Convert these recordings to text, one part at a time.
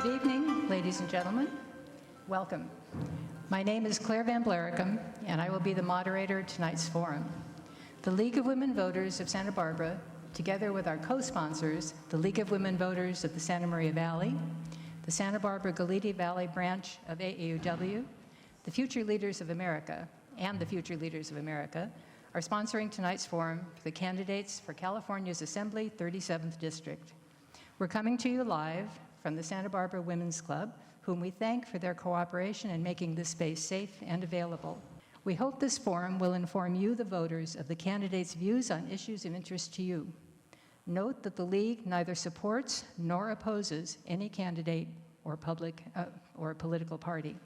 Good evening, ladies and gentlemen. Welcome. My name is Claire Van Blaricum, and I will be the moderator of tonight's forum. The League of Women Voters of Santa Barbara, together with our co-sponsors, the League of Women Voters of the Santa Maria Valley, the Santa Barbara Goleta Valley branch of AAUW, the Future Leaders of America, and the Future Leaders of America, are sponsoring tonight's forum for the candidates for California's Assembly 37th District. We're coming to you live from the Santa Barbara Women's Club, whom we thank for their cooperation in making this space safe and available. We hope this forum will inform you, the voters, of the candidates' views on issues of interest to you. Note that the League neither supports nor opposes any candidate or political party.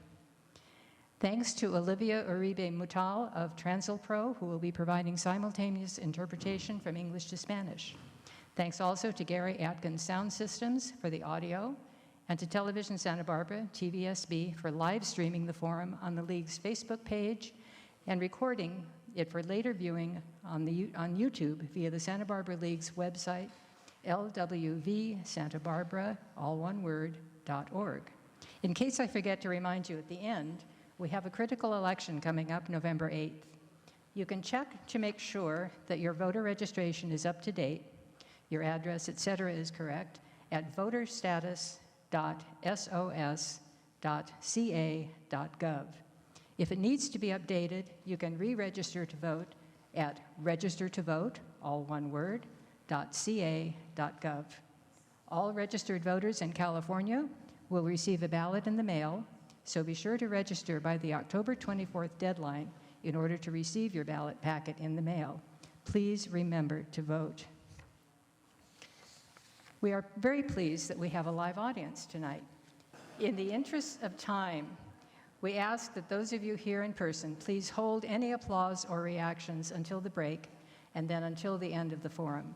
Thanks to Olivia Uribe Mutal of Transilpro, who will be providing simultaneous interpretation from English to Spanish. Thanks also to Gary Atkins Sound Systems for the audio, and to Television Santa Barbara, TVSB, for live streaming the forum on the League's Facebook page and recording it for later viewing on YouTube via the Santa Barbara League's website, lwvsantabarbara, all one word, .org. In case I forget to remind you at the end, we have a critical election coming up November 8th. You can check to make sure that your voter registration is up to date, your address, etc. is correct, at voterstatus.sos.ca.gov. If it needs to be updated, you can re-register to vote at registertovote, all one word, .ca.gov. All registered voters in California will receive a ballot in the mail, so be sure to register by the October 24th deadline in order to receive your ballot packet in the mail. Please remember to vote. We are very pleased that we have a live audience tonight. In the interest of time, we ask that those of you here in person please hold any applause or reactions until the break and then until the end of the forum.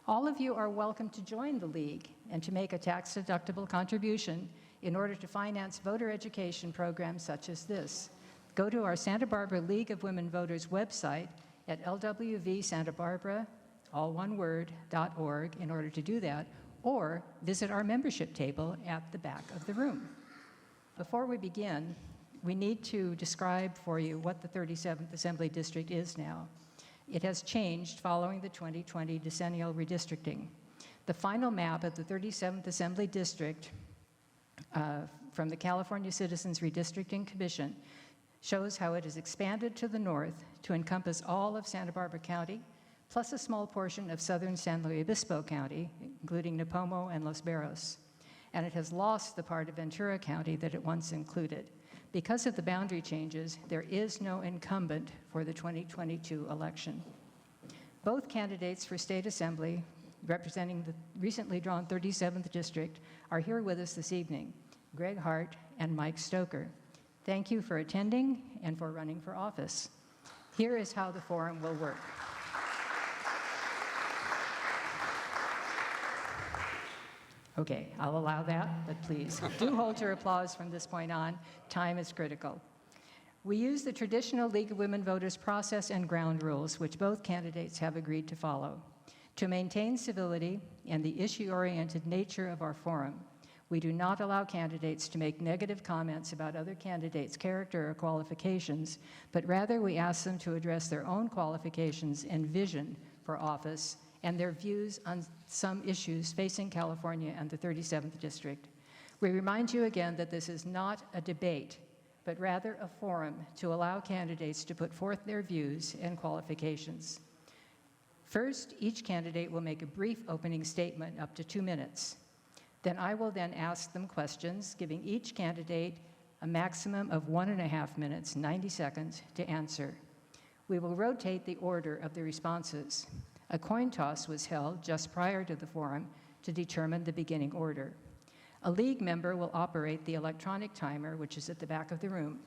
All of you are welcome to join the League and to make a tax-deductible contribution in order to finance voter education programs such as this. Go to our Santa Barbara League of Women Voters website at lwvsantabarbara, all one word, .org in order to do that, or visit our membership table at the back of the room. Before we begin, we need to describe for you what the 37th Assembly District is now. It has changed following the 2020 decennial redistricting. The final map of the 37th Assembly District from the California Citizens Redistricting Commission shows how it is expanded to the north to encompass all of Santa Barbara County, plus a small portion of southern San Luis Obispo County, including Nipomo and Los Berros. And it has lost the part of Ventura County that it once included. Because of the boundary changes, there is no incumbent for the 2022 election. Both candidates for State Assembly, representing the recently drawn 37th District, are here with us this evening, Gregg Hart and Mike Stoker. Thank you for attending and for running for office. Here is how the forum will work. Okay, I'll allow that, but please do hold your applause from this point on. Time is critical. We use the traditional League of Women Voters process and ground rules, which both candidates have agreed to follow. To maintain civility and the issue-oriented nature of our forum, we do not allow candidates to make negative comments about other candidates' character or qualifications, but rather we ask them to address their own qualifications and vision for office and their views on some issues facing California and the 37th District. We remind you again that this is not a debate, but rather a forum to allow candidates to put forth their views and qualifications. First, each candidate will make a brief opening statement up to 2 minutes. Then I will then ask them questions, giving each candidate a maximum of 1.5 minutes, 90 seconds, to answer. We will rotate the order of the responses. A coin toss was held just prior to the forum to determine the beginning order. A League member will operate the electronic timer, which is at the back of the room.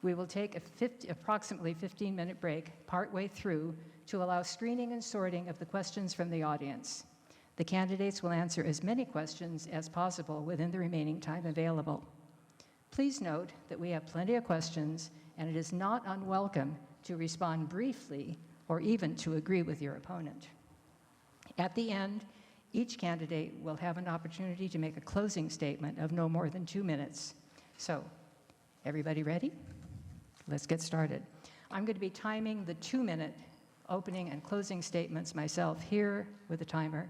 We will take approximately 15-minute break partway through to allow screening and sorting of the questions from the audience. The candidates will answer as many questions as possible within the remaining time available. Please note that we have plenty of questions, and it is not unwelcome to respond briefly or even to agree with your opponent. At the end, Each candidate will have an opportunity to make a closing statement of no more than 2 minutes. So, everybody ready? Let's get started. I'm going to be timing the 2-minute opening and closing statements myself here with a timer.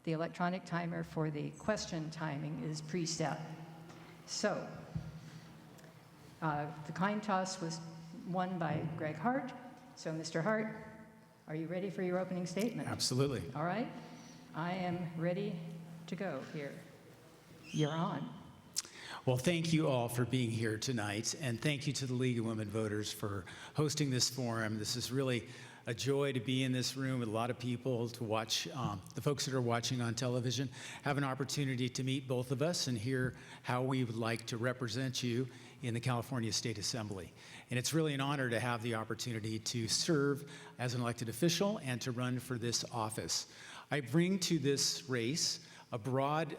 The electronic timer for the question timing is preset. So, the coin toss was won by Gregg Hart. So, Mr. Hart, are you ready for your opening statement? Absolutely. All right. I am ready to go here. You're on. Well, thank you all for being here tonight, and thank you to the League of Women Voters for hosting this forum. This is really a joy to be in this room with a lot of people, to watch the folks that are watching on television, have an opportunity to meet both of us and hear how we would like to represent you in the California State Assembly. And it's really an honor to have the opportunity to serve as an elected official and to run for this office. I bring to this race a broad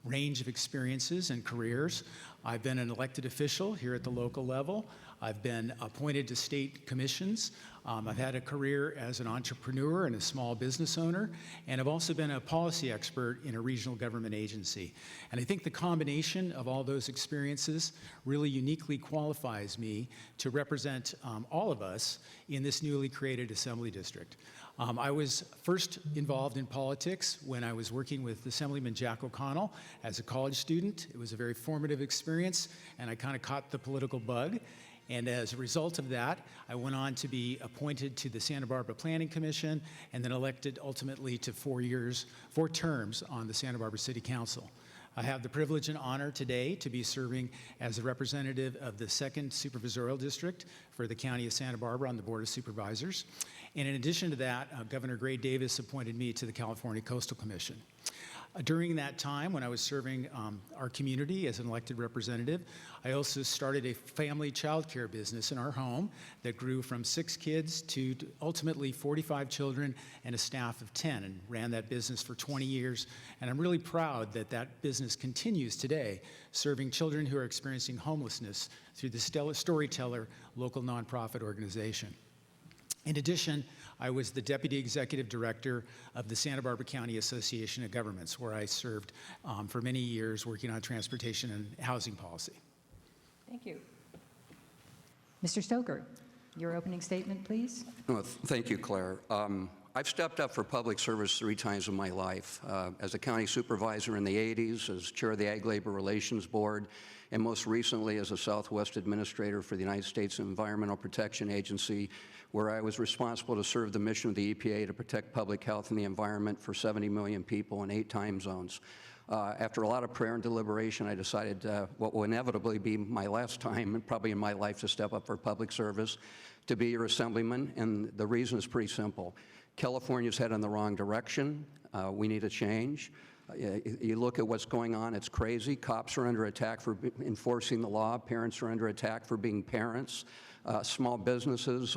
range of experiences and careers. I've been an elected official here at the local level. I've been appointed to state commissions. I've had a career as an entrepreneur and a small business owner, and I've also been a policy expert in a regional government agency. And I think the combination of all those experiences really uniquely qualifies me to represent all of us in this newly created Assembly District. I was first involved in politics when I was working with Assemblyman Jack O'Connell as a college student. It was a very formative experience, and I kind of caught the political bug. And as a result of that, I went on to be appointed to the Santa Barbara Planning Commission and then elected ultimately to 4 terms on the Santa Barbara City Council. I have the privilege and honor today to be serving as a representative of the 2nd Supervisorial District for the County of Santa Barbara on the Board of Supervisors. And in addition to that, Governor Gray Davis appointed me to the California Coastal Commission. During that time, when I was serving our community as an elected representative, I also started a family child care business in our home that grew from 6 kids to ultimately 45 children and a staff of 10, and ran that business for 20 years. And I'm really proud that that business continues today, serving children who are experiencing homelessness through the Storyteller local nonprofit organization. In addition, I was the Deputy Executive Director of the Santa Barbara County Association of Governments, where I served for many years working on transportation and housing policy. Thank you. Mr. Stoker, your opening statement, please. Well, thank you, Claire. I've stepped up for public service 3 times in my life, as a county supervisor in the 80s, as chair of the Ag Labor Relations Board, and most recently as a Southwest Administrator for the United States Environmental Protection Agency, where I was responsible to serve the mission of the EPA to protect public health and the environment for 70 million people in 8 time zones. After a lot of prayer and deliberation, I decided what will inevitably be my last time, and probably in my life, to step up for public service, to be your assemblyman, and the reason is pretty simple. California's headed in the wrong direction. We need a change. You look at what's going on, it's crazy. Cops are under attack for enforcing the law. Parents are under attack for being parents. Small businesses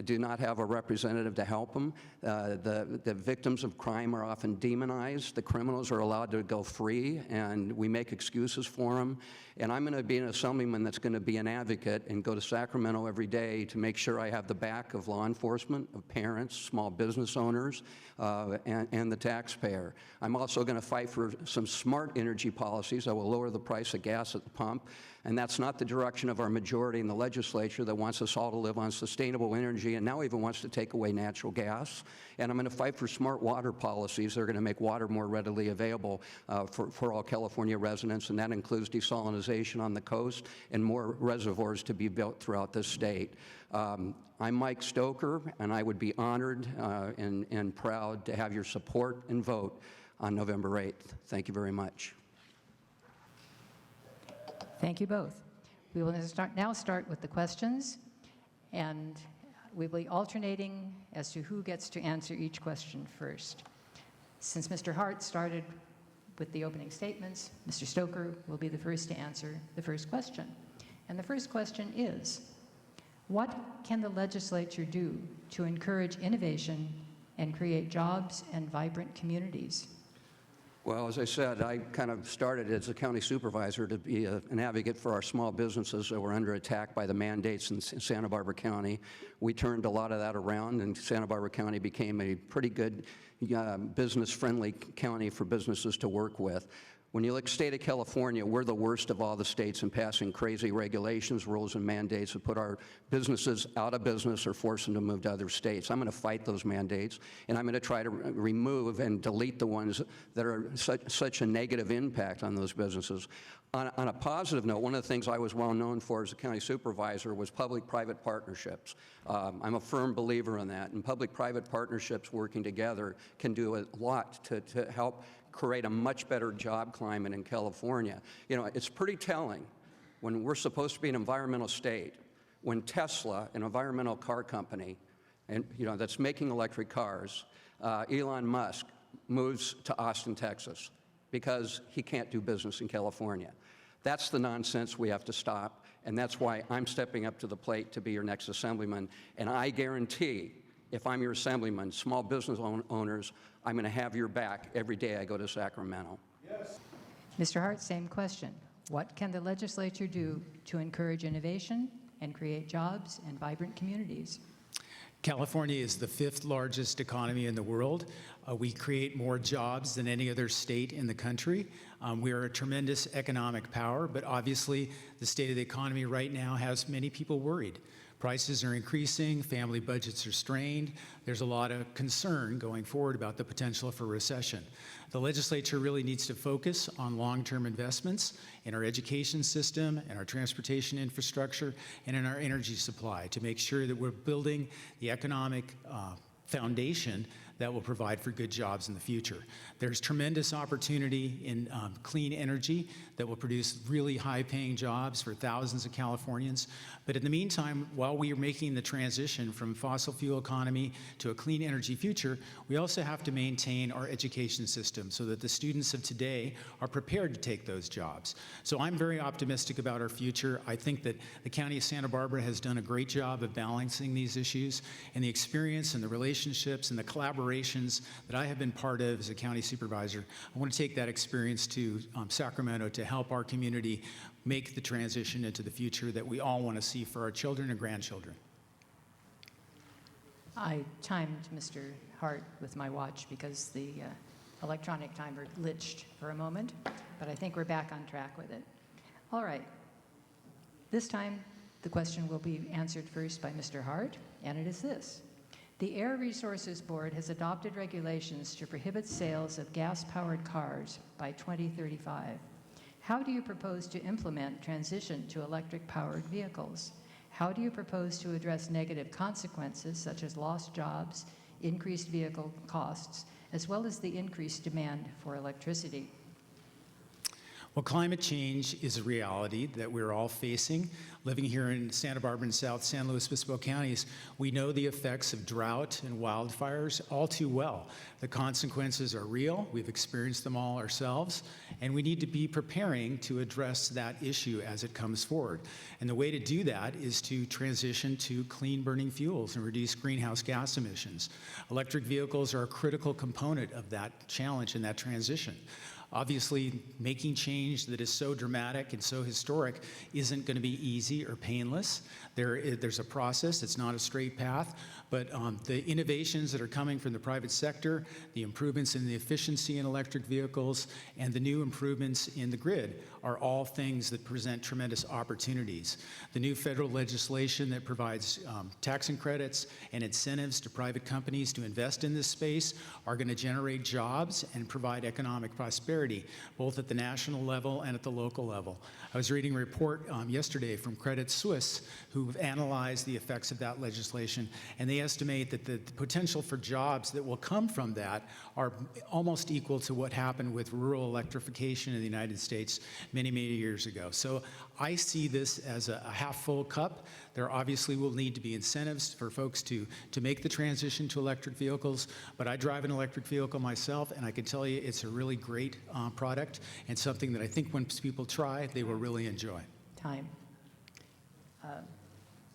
do not have a representative to help them. The victims of crime are often demonized. The criminals are allowed to go free, and we make excuses for them. And I'm going to be an assemblyman that's going to be an advocate and go to Sacramento every day to make sure I have the back of law enforcement, of parents, small business owners, and the taxpayer. I'm also going to fight for some smart energy policies that will lower the price of gas at the pump. And that's not the direction of our majority in the legislature that wants us all to live on sustainable energy and now even wants to take away natural gas. And I'm going to fight for smart water policies that are going to make water more readily available for all California residents, and that includes desalination on the coast and more reservoirs to be built throughout the state. I'm Mike Stoker, and I would be honored and proud to have your support and vote on November 8th. Thank you very much. Thank you both. We will now start with the questions, and we will be alternating as to who gets to answer each question first. Since Mr. Hart started with the opening statements, Mr. Stoker will be the first to answer the first question. And the first question is, what can the legislature do to encourage innovation and create jobs and vibrant communities? Well, as I said, I kind of started as a county supervisor to be an advocate for our small businesses that were under attack by the mandates in Santa Barbara County. We turned a lot of that around, and Santa Barbara County became a pretty good business-friendly county for businesses to work with. When you look at the state of California, we're the worst of all the states in passing crazy regulations, rules, and mandates that put our businesses out of business or force them to move to other states. I'm going to fight those mandates, and I'm going to try to remove and delete the ones that are such a negative impact on those businesses. On a positive note, one of the things I was well known for as a county supervisor was public-private partnerships. I'm a firm believer in that, and public-private partnerships working together can do a lot to help create a much better job climate in California. You know, it's pretty telling when we're supposed to be an environmental state, when Tesla, an environmental car company, and that's making electric cars, Elon Musk moves to Austin, Texas, because he can't do business in California. That's the nonsense we have to stop, and that's why I'm stepping up to the plate to be your next assemblyman. And I guarantee, if I'm your assemblyman, small business owners, I'm going to have your back every day I go to Sacramento. Yes. Mr. Hart, same question. What can the legislature do to encourage innovation and create jobs and vibrant communities? California is the 5th largest economy in the world. We create more jobs than any other state in the country. We are a tremendous economic power, but obviously the state of the economy right now has many people worried. Prices are increasing, family budgets are strained. There's a lot of concern going forward about the potential for recession. The legislature really needs to focus on long-term investments in our education system, in our transportation infrastructure, and in our energy supply to make sure that we're building the economic foundation that will provide for good jobs in the future. There's tremendous opportunity in clean energy that will produce really high-paying jobs for thousands of Californians. But in the meantime, while we are making the transition from fossil fuel economy to a clean energy future, we also have to maintain our education system so that the students of today are prepared to take those jobs. So I'm very optimistic about our future. I think that the County of Santa Barbara has done a great job of balancing these issues, and the experience and the relationships and the collaborations that I have been part of as a county supervisor. I want to take that experience to Sacramento to help our community make the transition into the future that we all want to see for our children and grandchildren. I timed Mr. Hart with my watch because the electronic timer glitched for a moment, but I think we're back on track with it. All right. This time, the question will be answered first by Mr. Hart, and it is this. The Air Resources Board has adopted regulations to prohibit sales of gas-powered cars by 2035. How do you propose to implement transition to electric-powered vehicles? How do you propose to address negative consequences such as lost jobs, increased vehicle costs, as well as the increased demand for electricity? Well, climate change is a reality that we're all facing. Living here in Santa Barbara and South San Luis Obispo counties, we know the effects of drought and wildfires all too well. The consequences are real. We've experienced them all ourselves, and we need to be preparing to address that issue as it comes forward. And the way to do that is to transition to clean burning fuels and reduce greenhouse gas emissions. Electric vehicles are a critical component of that challenge and that transition. Obviously, making change that is so dramatic and so historic isn't going to be easy or painless. There's a process. It's not a straight path. But the innovations that are coming from the private sector, the improvements in the efficiency in electric vehicles, and the new improvements in the grid are all things that present tremendous opportunities. The new federal legislation that provides tax and credits and incentives to private companies to invest in this space are going to generate jobs and provide economic prosperity, both at the national level and at the local level. I was reading a report yesterday from Credit Suisse, who've analyzed the effects of that legislation, and they estimate that the potential for jobs that will come from that are almost equal to what happened with rural electrification in the United States many, many years ago. So I see this as a half-full cup. There obviously will need to be incentives for folks to make the transition to electric vehicles, but I drive an electric vehicle myself, and I can tell you it's a really great product and something that I think when people try, they will really enjoy. Time.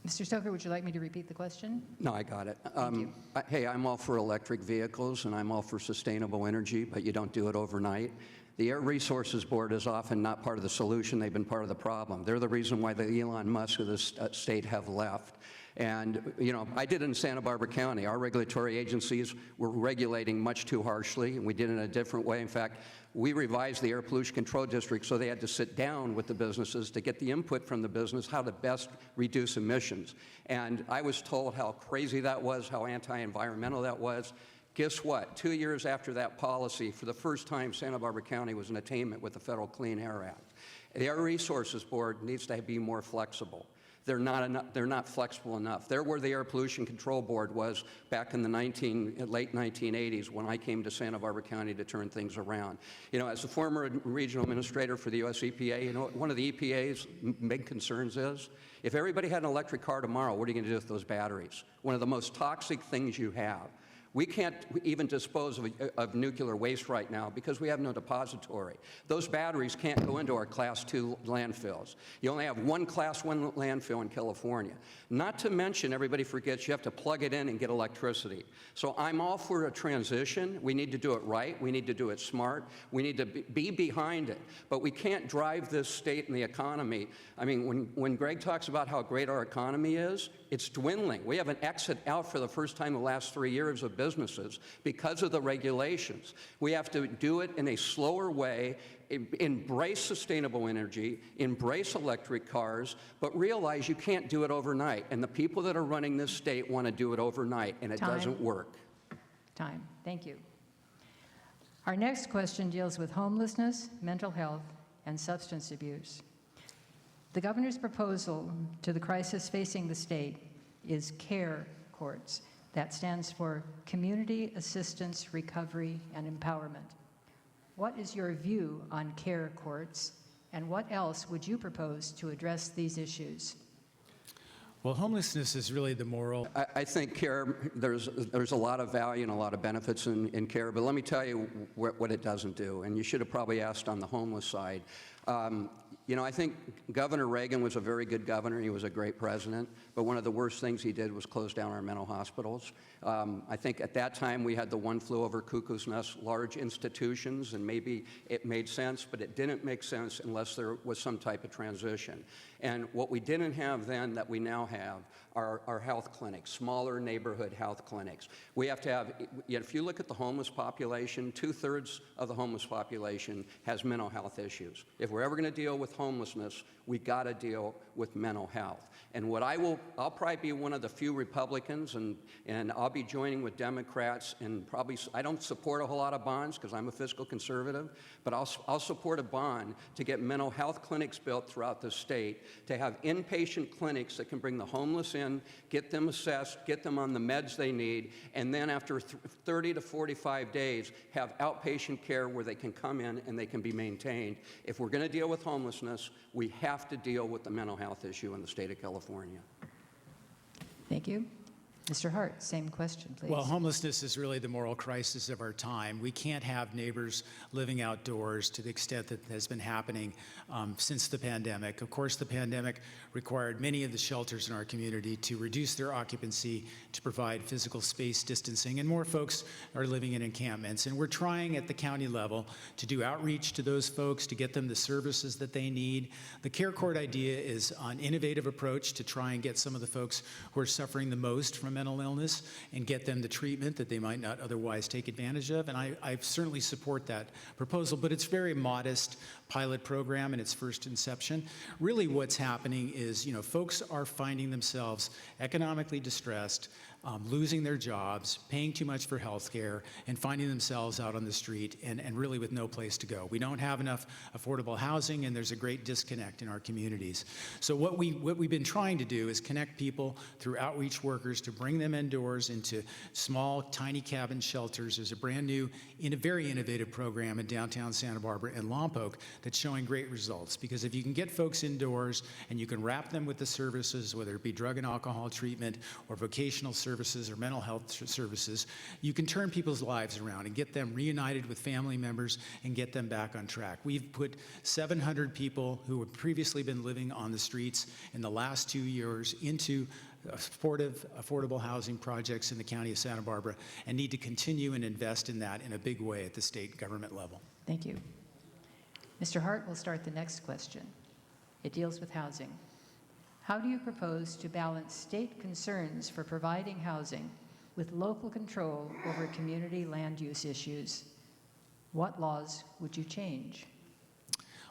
Mr. Stoker, would you like me to repeat the question? No, I got it. you. Hey, I'm all for electric vehicles and I'm all for sustainable energy, but you don't do it overnight. The Air Resources Board is often not part of the solution. They've been part of the problem. They're the reason why the Elon Musk of this state have left. And, you know, I did it in Santa Barbara County. Our regulatory agencies were regulating much too harshly, and we did it in a different way. In fact, we revised the Air Pollution Control District so they had to sit down with the businesses to get the input from the business how to best reduce emissions. And I was told how crazy that was, how anti-environmental that was. Guess what? 2 years after that policy, for the first time, Santa Barbara County was in attainment with the Federal Clean Air Act. The Air Resources Board needs to be more flexible. They're not flexible enough. They're where the Air Pollution Control Board was back in the late 1980s when I came to Santa Barbara County to turn things around. You know, as a former regional administrator for the U.S. EPA, you know, one of the EPA's big concerns is, if everybody had an electric car tomorrow, what are you going to do with those batteries? One of the most toxic things you have. We can't even dispose of nuclear waste right now because we have no depository. Those batteries can't go into our Class 2 landfills. You only have one Class 1 landfill in California. Not to mention, everybody forgets you have to plug it in and get electricity. So I'm all for a transition. We need to do it right. We need to do it smart. We need to be behind it. But we can't drive this state and the economy. I mean, when Gregg talks about how great our economy is, it's dwindling. We have an exit out for the first time in the last 3 years of businesses because of the regulations. We have to do it in a slower way, embrace sustainable energy, embrace electric cars, but realize you can't do it overnight. And the people that are running this state want to do it overnight, and it doesn't work. Time. Thank you. Our next question deals with homelessness, mental health, and substance abuse. The governor's proposal to the crisis facing the state is CARE courts. That stands for Community Assistance, Recovery, and Empowerment. What is your view on CARE courts, and what else would you propose to address these issues? Well, homelessness is really the moral. I think CARE, there's a lot of value and a lot of benefits in CARE, but let me tell you what it doesn't do, and you should have probably asked on the homeless side. You know, I think Governor Reagan was a very good governor. He was a great president, but one of the worst things he did was close down our mental hospitals. I think at that time we had the one flew over cuckoo's nest, large institutions, and maybe it made sense, but it didn't make sense unless there was some type of transition. And what we didn't have then that we now have are health clinics, smaller neighborhood health clinics. We have to have, if you look at the homeless population, 2/3 of the homeless population has mental health issues. If we're ever going to deal with homelessness, we got to deal with mental health. And what I'll probably be one of the few Republicans, and I'll be joining with Democrats, and probably, I don't support a whole lot of bonds because I'm a fiscal conservative, but I'll support a bond to get mental health clinics built throughout the state, to have inpatient clinics that can bring the homeless in, get them assessed, get them on the meds they need, and then after 30 to 45 days, have outpatient care where they can come in and they can be maintained. If we're going to deal with homelessness, we have to deal with the mental health issue in the state of California. Thank you. Mr. Hart, same question, please. Well, homelessness is really the moral crisis of our time. We can't have neighbors living outdoors to the extent that has been happening since the pandemic. Of course, the pandemic required many of the shelters in our community to reduce their occupancy, to provide physical space distancing, and more folks are living in encampments. And we're trying at the county level to do outreach to those folks, to get them the services that they need. The CARE court idea is an innovative approach to try and get some of the folks who are suffering the most from mental illness and get them the treatment that they might not otherwise take advantage of. And I certainly support that proposal, but it's a very modest pilot program in its first inception. Really what's happening is, folks are finding themselves economically distressed, losing their jobs, paying too much for health care, and finding themselves out on the street and really with no place to go. We don't have enough affordable housing, and there's a great disconnect in our communities. So what we've been trying to do is connect people through outreach workers to bring them indoors into small, tiny cabin shelters. There's a brand new, very innovative program in downtown Santa Barbara and Lompoc that's showing great results. Because if you can get folks indoors and you can wrap them with the services, whether it be drug and alcohol treatment or vocational services, services or mental health services, you can turn people's lives around and get them reunited with family members and get them back on track. We've put 700 people who had previously been living on the streets in the last 2 years into affordable housing projects in the county of Santa Barbara and need to continue and invest in that in a big way at the state government level. Thank you. Mr. Hart will start the next question. It deals with housing. How do you propose to balance state concerns for providing housing with local control over community land use issues? What laws would you change?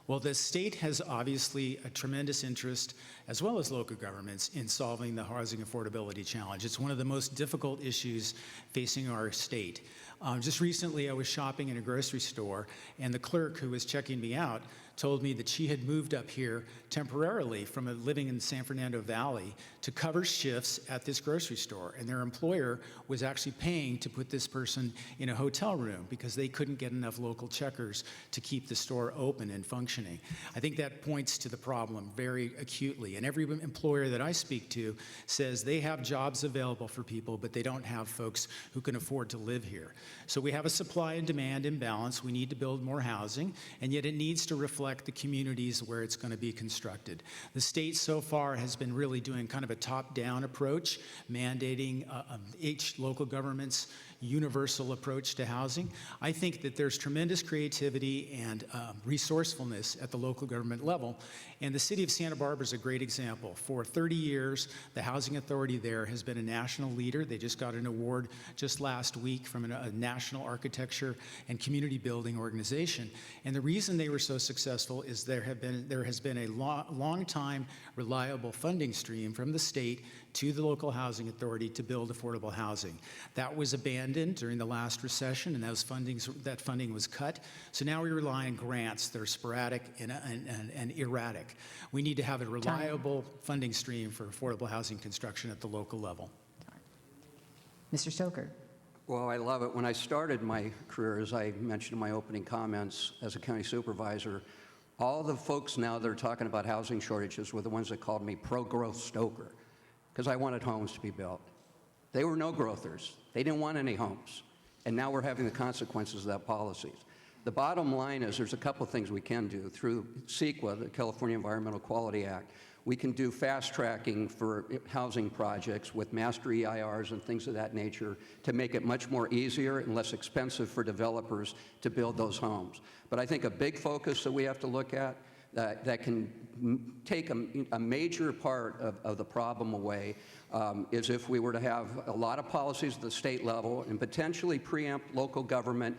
Well, the state has obviously a tremendous interest, as well as local governments, in solving the housing affordability challenge. It's one of the most difficult issues facing our state. Just recently, I was shopping in a grocery store, and the clerk who was checking me out told me that she had moved up here temporarily from living in the San Fernando Valley to cover shifts at this grocery store. And their employer was actually paying to put this person in a hotel room because they couldn't get enough local checkers to keep the store open and functioning. I think that points to the problem very acutely. And every employer that I speak to says they have jobs available for people, but they don't have folks who can afford to live here. So we have a supply and demand imbalance. We need to build more housing, and yet it needs to reflect the communities where it's going to be constructed. The state so far has been really doing kind of a top-down approach, mandating each local government's universal approach to housing. I think that there's tremendous creativity and resourcefulness at the local government level, and the city of Santa Barbara is a great example. For 30 years, the Housing Authority there has been a national leader. They just got an award just last week from a national architecture and community building organization. And the reason they were so successful is there has been a long time reliable funding stream from the state to the local housing authority to build affordable housing. That was abandoned during the last recession, and that funding was cut. So now we rely on grants that are sporadic and erratic. We need to have a reliable funding stream for affordable housing construction at the local level. Mr. Stoker. Well, I love it. When I started my career, as I mentioned in my opening comments as a county supervisor, all the folks now that are talking about housing shortages were the ones that called me pro-growth Stoker, because I wanted homes to be built. They were no-growthers. They didn't want any homes. And now we're having the consequences of that policies. The bottom line is there's a couple things we can do. Through CEQA, the California Environmental Quality Act, we can do fast tracking for housing projects with master EIRs and things of that nature to make it much more easier and less expensive for developers to build those homes. But I think a big focus that we have to look at that can take a major part of the problem away is if we were to have a lot of policies at the state level and potentially preempt local government,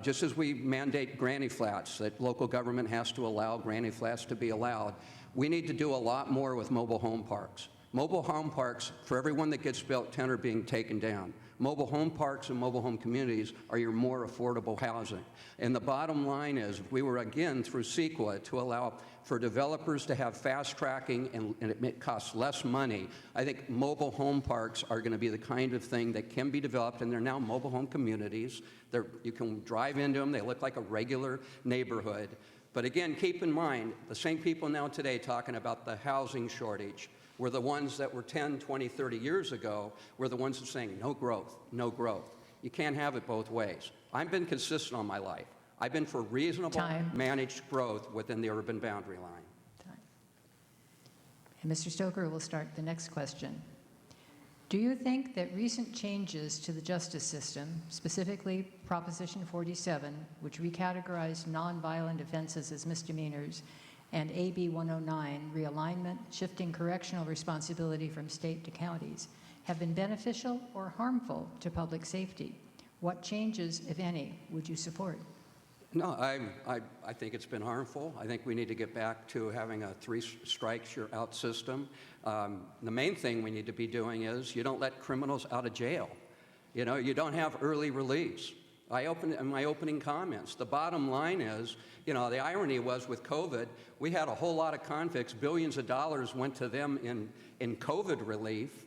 just as we mandate granny flats, that local government has to allow granny flats to be allowed. We need to do a lot more with mobile home parks. Mobile home parks, for every one that gets built, 10 are being taken down. Mobile home parks and mobile home communities are your more affordable housing. And the bottom line is, if we were, again, through CEQA, to allow for developers to have fast tracking and it costs less money, I think mobile home parks are going to be the kind of thing that can be developed, and they're now mobile home communities. You can drive into them. They look like a regular neighborhood. But again, keep in mind, the same people now today talking about the housing shortage were the ones that were 10, 20, 30 years ago, were the ones that were saying no growth, no growth. You can't have it both ways. I've been consistent all my life. I've been for reasonable, managed growth within the urban boundary line. Time. And Mr. Stoker will start the next question. Do you think that recent changes to the justice system, specifically Proposition 47, which recategorized nonviolent offenses as misdemeanors, and AB 109, Realignment, shifting correctional responsibility from state to counties, have been beneficial or harmful to public safety? What changes, if any, would you support? No, I think it's been harmful. I think we need to get back to having a 3 strikes, you're out system. The main thing we need to be doing is you don't let criminals out of jail. You know, you don't have early release. I opened in my opening comments. The bottom line is, you know, the irony was with COVID, we had a whole lot of convicts, billions of dollars went to them in COVID relief.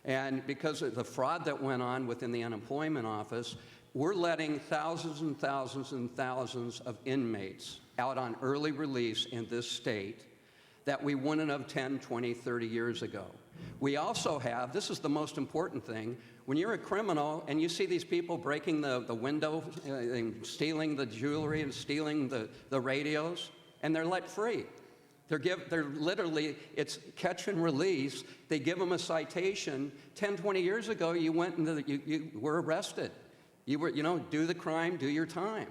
And because of the fraud that went on within the unemployment office, we're letting thousands and thousands and thousands of inmates out on early release in this state that we wouldn't have 10, 20, 30 years ago. We also have, this is the most important thing, when you're a criminal and you see these people breaking the window and stealing the jewelry and stealing the radios, and they're let free. They're literally, it's catch and release. They give them a citation. 10, 20 years ago, you went into you were arrested. You were, do the crime, do your time.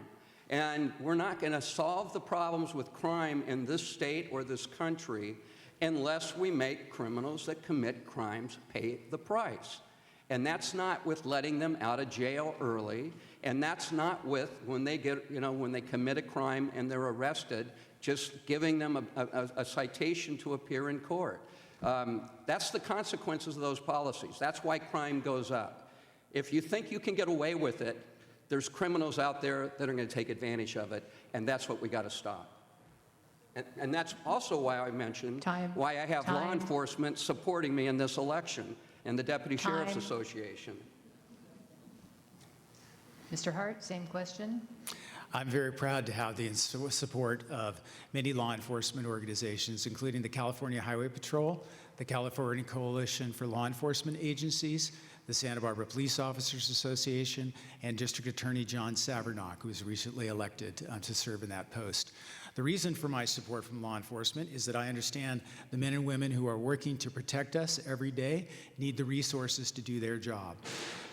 And we're not going to solve the problems with crime in this state or this country unless we make criminals that commit crimes pay the price. And that's not with letting them out of jail early, and that's not with when they get, when they commit a crime and they're arrested, just giving them a citation to appear in court. That's the consequences of those policies. That's why crime goes up. If you think you can get away with it, there's criminals out there that are going to take advantage of it, and that's what we got to stop. And that's also why I mentioned why I have law enforcement supporting me in this election and the Deputy Sheriff's Association. Mr. Hart, same question. I'm very proud to have the support of many law enforcement organizations, including the California Highway Patrol, the California Coalition for Law Enforcement Agencies, the Santa Barbara Police Officers Association, and District Attorney John Savernock, who was recently elected to serve in that post. The reason for my support from law enforcement is that I understand the men and women who are working to protect us every day need the resources to do their job.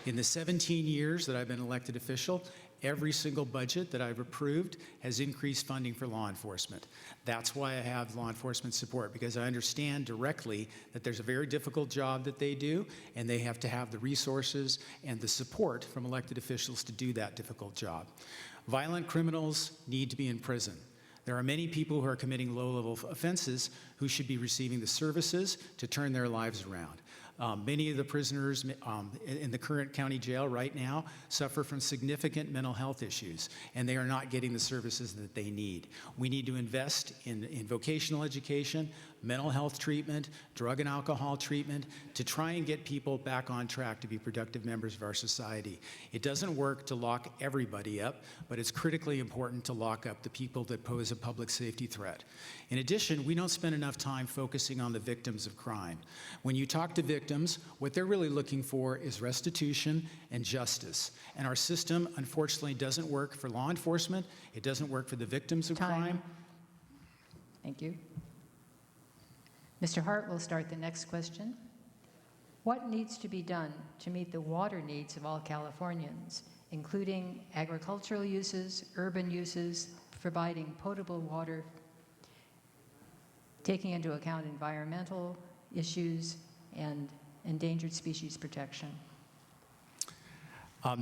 In the 17 years that I've been elected official, every single budget that I've approved has increased funding for law enforcement. That's why I have law enforcement support, because I understand directly that there's a very difficult job that they do, and they have to have the resources and the support from elected officials to do that difficult job. Violent criminals need to be in prison. There are many people who are committing low-level offenses who should be receiving the services to turn their lives around. Many of the prisoners in the current county jail right now suffer from significant mental health issues, and they are not getting the services that they need. We need to invest in vocational education, mental health treatment, drug and alcohol treatment, to try and get people back on track to be productive members of our society. It doesn't work to lock everybody up, but it's critically important to lock up the people that pose a public safety threat. In addition, we don't spend enough time focusing on the victims of crime. When you talk to victims, what they're really looking for is restitution and justice. And our system, unfortunately, doesn't work for law enforcement. It doesn't work for the victims of crime. Thank you. Mr. Hart will start the next question. What needs to be done to meet the water needs of all Californians, including agricultural uses, urban uses, providing potable water, taking into account environmental issues and endangered species protection?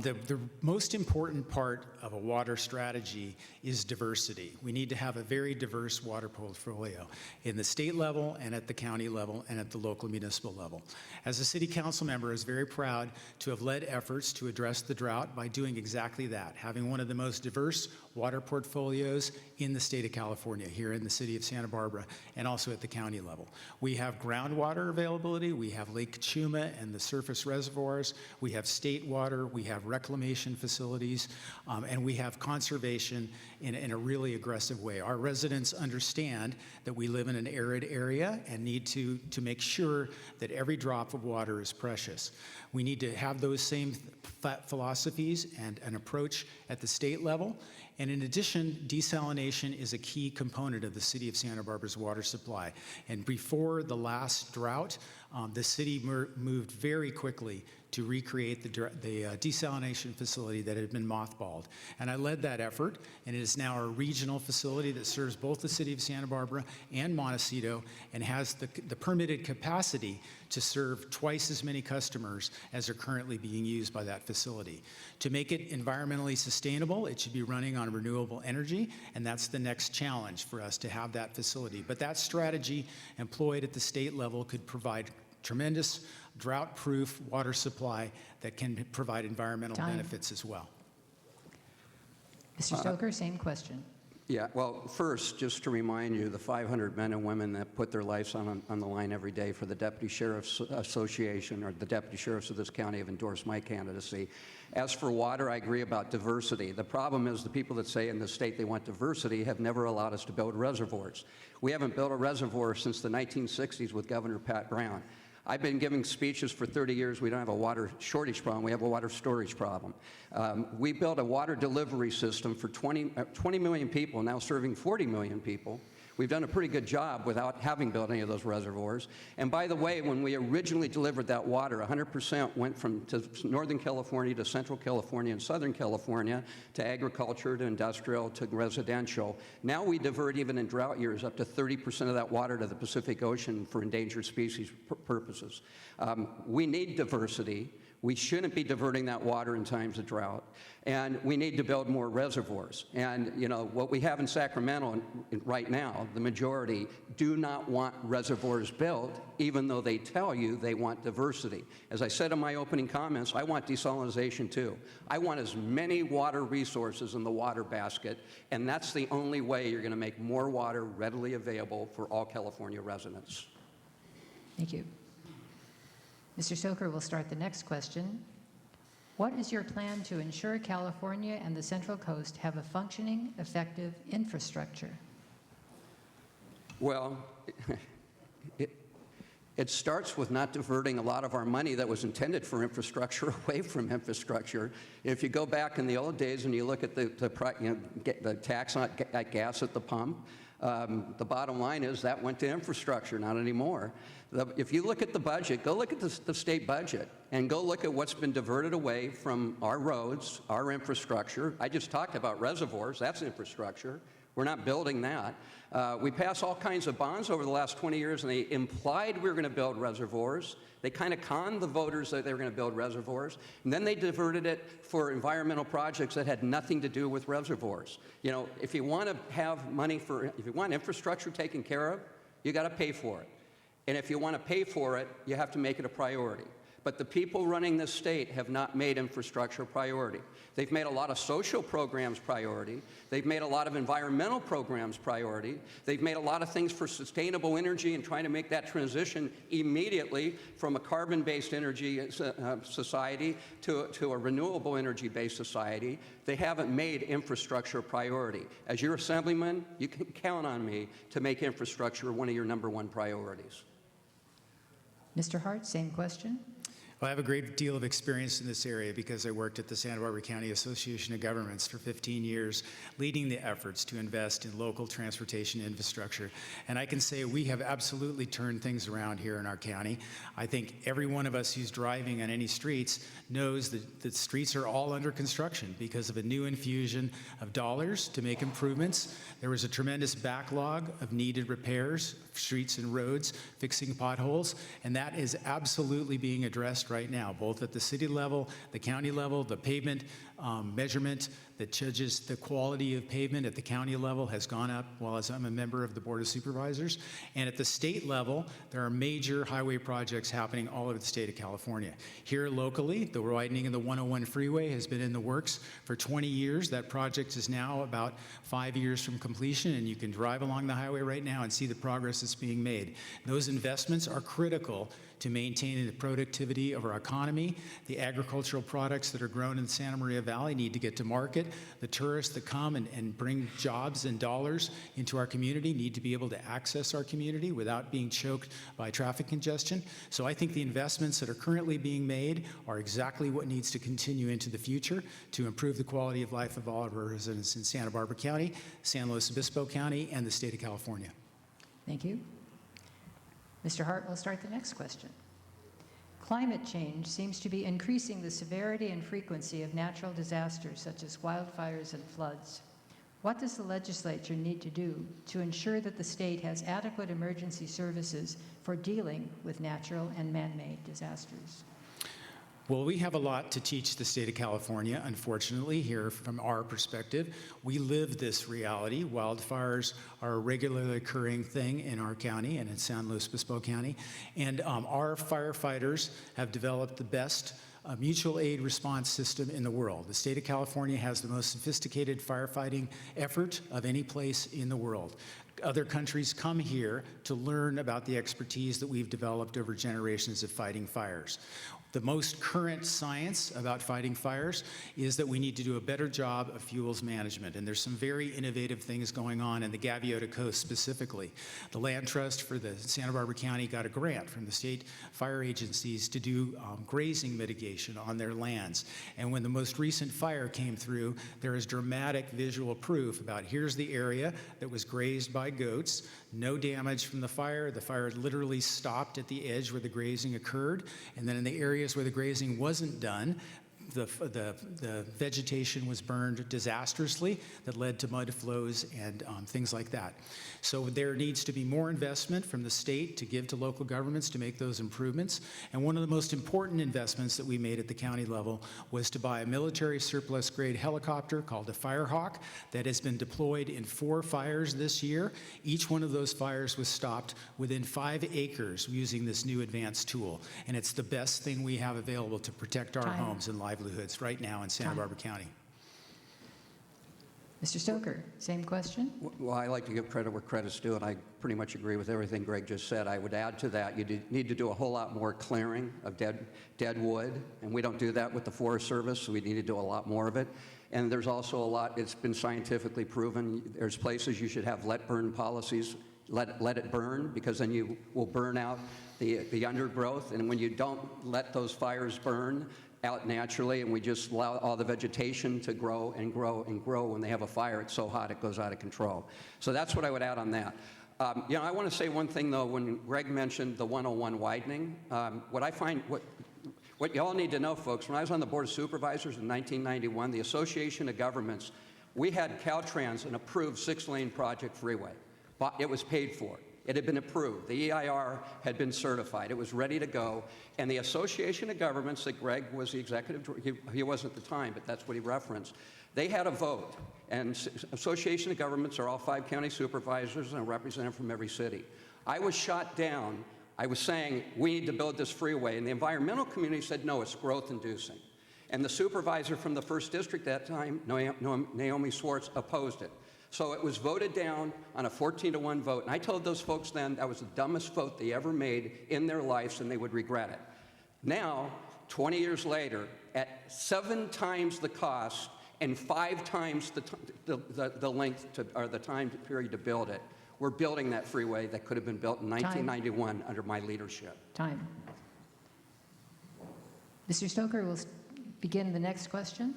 The most important part of a water strategy is diversity. We need to have a very diverse water portfolio in the state level and at the county level and at the local municipal level. As a city council member, I was very proud to have led efforts to address the drought by doing exactly that, having one of the most diverse water portfolios in the state of California, here in the city of Santa Barbara, and also at the county level. We have groundwater availability, we have Lake Cachuma and the surface reservoirs, we have state water, we have reclamation facilities, and we have conservation in a really aggressive way. Our residents understand that we live in an arid area and need to make sure that every drop of water is precious. We need to have those same philosophies and an approach at the state level. And in addition, desalination is a key component of the city of Santa Barbara's water supply. And before the last drought, the city moved very quickly to recreate the desalination facility that had been mothballed. And I led that effort, and it is now a regional facility that serves both the city of Santa Barbara and Montecito, and has the permitted capacity to serve twice as many customers as are currently being used by that facility. To make it environmentally sustainable, it should be running on renewable energy, and that's the next challenge for us, to have that facility. But that strategy employed at the state level could provide tremendous drought-proof water supply that can provide environmental benefits as well. Mr. Stoker, same question. Yeah, well, first, just to remind you, the 500 men and women that put their lives on the line every day for the Deputy Sheriff's Association, or the Deputy Sheriffs of this county, have endorsed my candidacy. As for water, I agree about diversity. The problem is the people that say in the state they want diversity have never allowed us to build reservoirs. We haven't built a reservoir since the 1960s with Governor Pat Brown. I've been giving speeches for 30 years. We don't have a water shortage problem. We have a water storage problem. We built a water delivery system for 20 million people, now serving 40 million people. We've done a pretty good job without having built any of those reservoirs. And by the way, when we originally delivered that water, 100% went to Northern California to Central California and Southern California to agriculture, to industrial, to residential. Now we divert, even in drought years, up to 30% of that water to the Pacific Ocean for endangered species purposes. We need diversity. We shouldn't be diverting that water in times of drought. And we need to build more reservoirs. And what we have in Sacramento right now, the majority do not want reservoirs built, even though they tell you they want diversity. As I said in my opening comments, I want desalination too. I want as many water resources in the water basket, and that's the only way you're going to make more water readily available for all California residents. Thank you. Mr. Stoker will start the next question. What is your plan to ensure California and the Central Coast have a functioning, effective infrastructure? Well, it starts with not diverting a lot of our money that was intended for infrastructure away from infrastructure. If you go back in the old days and you look at the tax on gas at the pump, the bottom line is that went to infrastructure, not anymore. If you look at the budget, go look at the state budget and go look at what's been diverted away from our roads, our infrastructure. I just talked about reservoirs. That's infrastructure. We're not building that. We passed all kinds of bonds over the last 20 years, and they implied we were going to build reservoirs. They kind of conned the voters that they were going to build reservoirs, and then they diverted it for environmental projects that had nothing to do with reservoirs. If you want to have money if you want infrastructure taken care of, you got to pay for it. And if you want to pay for it, you have to make it a priority. But the people running this state have not made infrastructure a priority. They've made a lot of social programs priority. They've made a lot of environmental programs priority. They've made a lot of things for sustainable energy and trying to make that transition immediately from a carbon-based energy society to a renewable energy-based society. They haven't made infrastructure a priority. As your assemblyman, you can count on me to make infrastructure one of your #1 priorities. Mr. Hart, same question. Well, I have a great deal of experience in this area because I worked at the Santa Barbara County Association of Governments for 15 years, leading the efforts to invest in local transportation infrastructure. And I can say we have absolutely turned things around here in our county. I think every one of us who's driving on any streets knows that the streets are all under construction because of a new infusion of dollars to make improvements. There was a tremendous backlog of needed repairs, streets and roads, fixing potholes, and that is absolutely being addressed right now, both at the city level, the county level. The pavement measurement that judges the quality of pavement at the county level has gone up while I'm a member of the Board of Supervisors. And at the state level, there are major highway projects happening all over the state of California. Here locally, the widening of the 101 freeway has been in the works for 20 years. That project is now about 5 years from completion, and you can drive along the highway right now and see the progress that's being made. Those investments are critical to maintaining the productivity of our economy. The agricultural products that are grown in the Santa Maria Valley need to get to market. The tourists that come and bring jobs and dollars into our community need to be able to access our community without being choked by traffic congestion. So I think the investments that are currently being made are exactly what needs to continue into the future to improve the quality of life of all of our residents in Santa Barbara County, San Luis Obispo County, and the state of California. Thank you. Mr. Hart will start the next question. Climate change seems to be increasing the severity and frequency of natural disasters such as wildfires and floods. What does the legislature need to do to ensure that the state has adequate emergency services for dealing with natural and man-made disasters? Well, we have a lot to teach the state of California, unfortunately, here from our perspective. We live this reality. Wildfires are a regularly occurring thing in our county and in San Luis Obispo County. And our firefighters have developed the best mutual aid response system in the world. The state of California has the most sophisticated firefighting effort of any place in the world. Other countries come here to learn about the expertise that we've developed over generations of fighting fires. The most current science about fighting fires is that we need to do a better job of fuels management, and there's some very innovative things going on in the Gaviota Coast specifically. The Land Trust for the Santa Barbara County got a grant from the state fire agencies to do grazing mitigation on their lands. And when the most recent fire came through, there is dramatic visual proof about here's the area that was grazed by goats, no damage from the fire literally stopped at the edge where the grazing occurred, and then in the areas where the grazing wasn't done, the vegetation was burned disastrously that led to mud flows and things like that. So there needs to be more investment from the state to give to local governments to make those improvements. And one of the most important investments that we made at the county level was to buy a military surplus grade helicopter called a Firehawk that has been deployed in 4 fires this year. Each one of those fires was stopped within 5 acres using this new advanced tool. And it's the best thing we have available to protect our homes and livelihoods right now in Santa Barbara County. Mr. Stoker, same question? Well, I like to give credit where credit's due, and I pretty much agree with everything Gregg just said. I would add to that, you need to do a whole lot more clearing of dead wood, and we don't do that with the Forest Service, so we need to do a lot more of it. And there's also a lot, it's been scientifically proven, there's places you should have let burn policies, let it burn, because then you will burn out the undergrowth, and when you don't let those fires burn out naturally, and we just allow all the vegetation to grow and grow and grow. When they have a fire, it's so hot it goes out of control. So that's what I would add on that. I want to say one thing, though. When Gregg mentioned the 101 widening, what you all need to know, folks, when I was on the Board of Supervisors in 1991, the Association of Governments, we had Caltrans, an approved 6-lane project freeway. But it was paid for. It had been approved. The EIR had been certified. It was ready to go. And the Association of Governments that Gregg was the executive, he wasn't at the time, but that's what he referenced. They had a vote. And Association of Governments are all 5 county supervisors and a representative from every city. I was shot down. I was saying, we need to build this freeway. And the environmental community said, no, it's growth inducing. And the supervisor from the 1st District at that time, Naomi Swartz, opposed it. So it was voted down on a 14-to-1 vote. And I told those folks then that was the dumbest vote they ever made in their lives, and they would regret it. Now, 20 years later, at 7 times the cost and 5 times the length or the time period to build it, we're building that freeway that could have been built in 1991 under my leadership. Time. Mr. Stoker will begin the next question.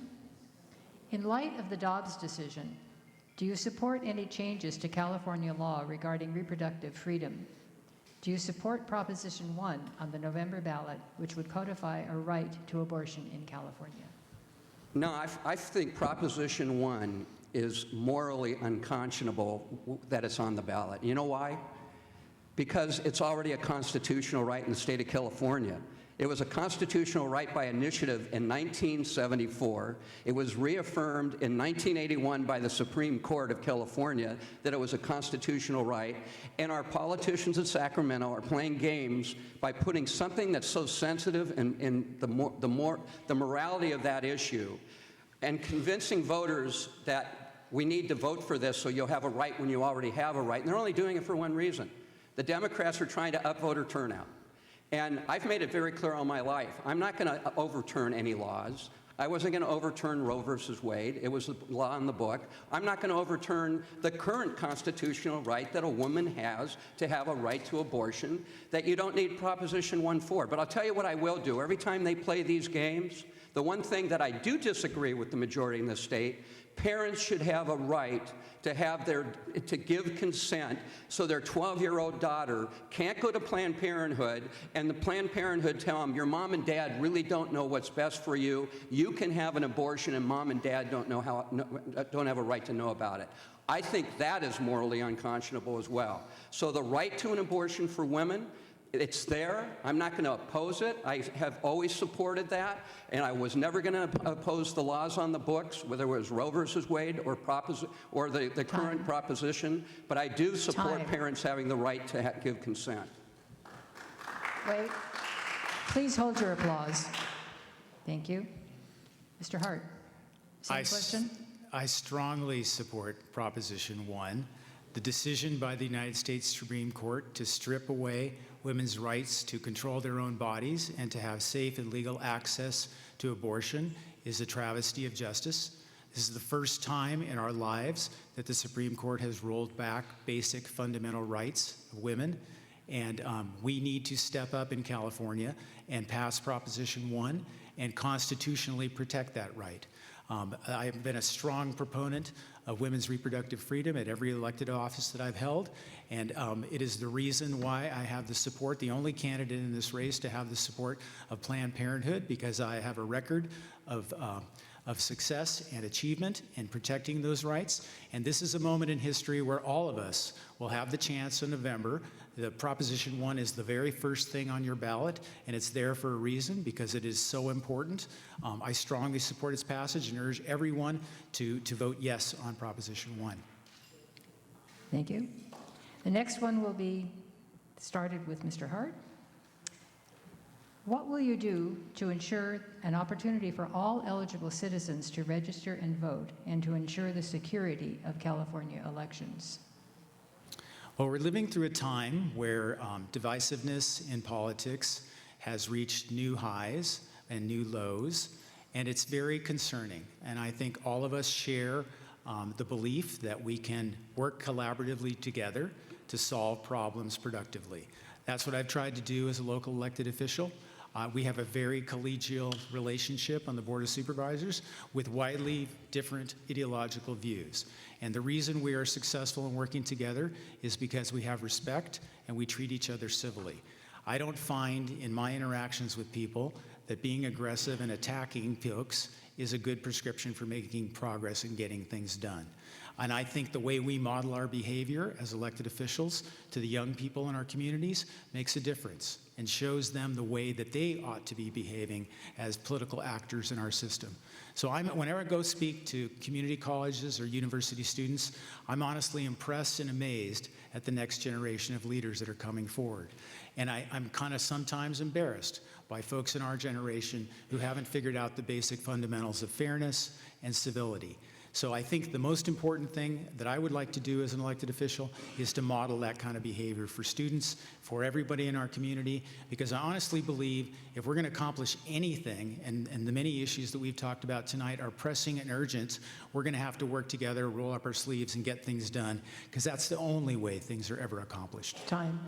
In light of the Dobbs decision, do you support any changes to California law regarding reproductive freedom? Do you support Proposition 1 on the November ballot, which would codify a right to abortion in California? No, I think Proposition 1 is morally unconscionable that it's on the ballot. You know why? Because it's already a constitutional right in the state of California. It was a constitutional right by initiative in 1974. It was reaffirmed in 1981 by the Supreme Court of California that it was a constitutional right. And our politicians in Sacramento are playing games by putting something that's so sensitive in the morality of that issue and convincing voters that we need to vote for this so you'll have a right when you already have a right. And they're only doing it for one reason. The Democrats are trying to up voter turnout. And I've made it very clear all my life, I'm not going to overturn any laws. I wasn't going to overturn Roe versus Wade. It was the law in the book. I'm not going to overturn the current constitutional right that a woman has to have a right to abortion that you don't need Proposition 1 for. But I'll tell you what I will do. Every time they play these games, the one thing that I do disagree with the majority in the state, parents should have a right to give consent so their 12-year-old daughter can't go to Planned Parenthood and the Planned Parenthood tell them, your mom and dad really don't know what's best for you. You can have an abortion and mom and dad don't have a right to know about it. I think that is morally unconscionable as well. So the right to an abortion for women, it's there. I'm not going to oppose it. I have always supported that, and I was never going to oppose the laws on the books, whether it was Roe versus Wade or the current proposition, but I do support parents having the right to give consent. Wait. Please hold your applause. Thank you. Mr. Hart, same question? I strongly support Proposition 1. The decision by the United States Supreme Court to strip away women's rights to control their own bodies and to have safe and legal access to abortion is a travesty of justice. This is the first time in our lives that the Supreme Court has rolled back basic fundamental rights of women. And we need to step up in California and pass Proposition 1 and constitutionally protect that right. I've been a strong proponent of women's reproductive freedom at every elected office that I've held, and it is the reason why I have the support, the only candidate in this race to have the support of Planned Parenthood, because I have a record of success and achievement in protecting those rights. And this is a moment in history where all of us will have the chance in November. The Proposition 1 is the very first thing on your ballot, and it's there for a reason, because it is so important. I strongly support its passage and urge everyone to vote yes on Proposition 1. Thank you. The next one will be started with Mr. Hart. What will you do to ensure an opportunity for all eligible citizens to register and vote, and to ensure the security of California elections? Well, we're living through a time where divisiveness in politics has reached new highs and new lows, and it's very concerning. And I think all of us share the belief that we can work collaboratively together to solve problems productively. That's what I've tried to do as a local elected official. We have a very collegial relationship on the Board of Supervisors with widely different ideological views. And the reason we are successful in working together is because we have respect and we treat each other civilly. I don't find in my interactions with people that being aggressive and attacking folks is a good prescription for making progress and getting things done. And I think the way we model our behavior as elected officials to the young people in our communities makes a difference and shows them the way that they ought to be behaving as political actors in our system. So whenever I go speak to community colleges or university students, I'm honestly impressed and amazed at the next generation of leaders that are coming forward. And I'm kind of sometimes embarrassed by folks in our generation who haven't figured out the basic fundamentals of fairness and civility. So I think the most important thing that I would like to do as an elected official is to model that kind of behavior for students, for everybody in our community, because I honestly believe if we're going to accomplish anything, and the many issues that we've talked about tonight are pressing and urgent, we're going to have to work together, roll up our sleeves, and get things done, because that's the only way things are ever accomplished. Time.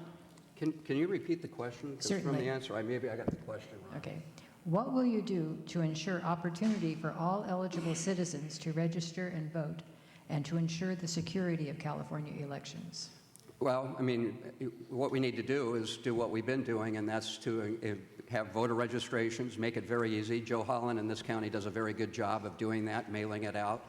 Can you repeat the question? 'Cause Certainly. from the answer, maybe I got the question wrong. Okay. What will you do to ensure opportunity for all eligible citizens to register and vote, and to ensure the security of California elections? Well, I mean, what we need to do is do what we've been doing, and that's to have voter registrations, make it very easy. Joe Holland in this county does a very good job of doing that, mailing it out.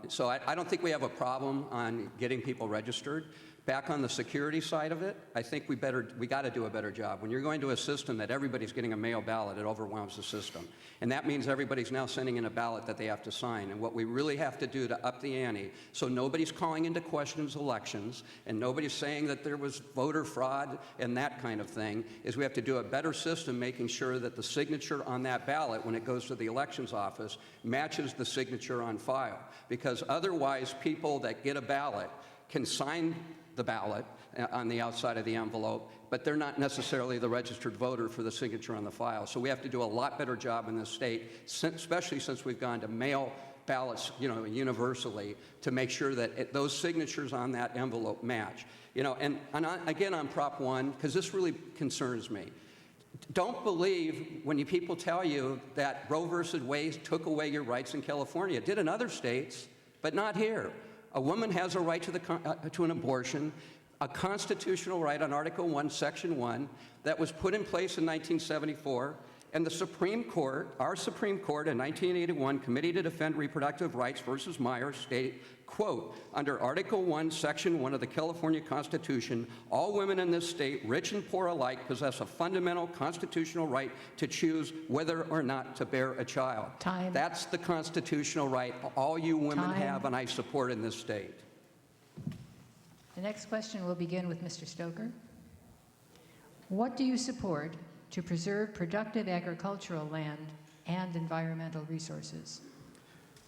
So I don't think we have a problem on getting people registered. Back on the security side of it, I think we got to do a better job. When you're going to a system that everybody's getting a mail ballot, it overwhelms the system. And that means everybody's now sending in a ballot that they have to sign. And what we really have to do to up the ante, so nobody's calling into questions elections, and nobody's saying that there was voter fraud and that kind of thing, is we have to do a better system making sure that the signature on that ballot, when it goes to the elections office, matches the signature on file. Because otherwise, people that get a ballot can sign the ballot on the outside of the envelope, but they're not necessarily the registered voter for the signature on the file. So we have to do a lot better job in this state, especially since we've gone to mail ballots, universally, to make sure that those signatures on that envelope match. And again on Prop 1, because this really concerns me. Don't believe when people tell you that Roe versus Wade took away your rights in California. It did in other states, but not here. A woman has a right to an abortion, a constitutional right on Article 1, Section 1, that was put in place in 1974, and the Supreme Court, our Supreme Court in 1981, Committee to Defend Reproductive Rights versus Myers, stated, quote, under Article 1, Section 1 of the California Constitution, all women in this state, rich and poor alike, possess a fundamental constitutional right to choose whether or not to bear a child. Time. That's the constitutional right all you women Time. have, and I support in this state. The next question will begin with Mr. Stoker. What do you support to preserve productive agricultural land and environmental resources?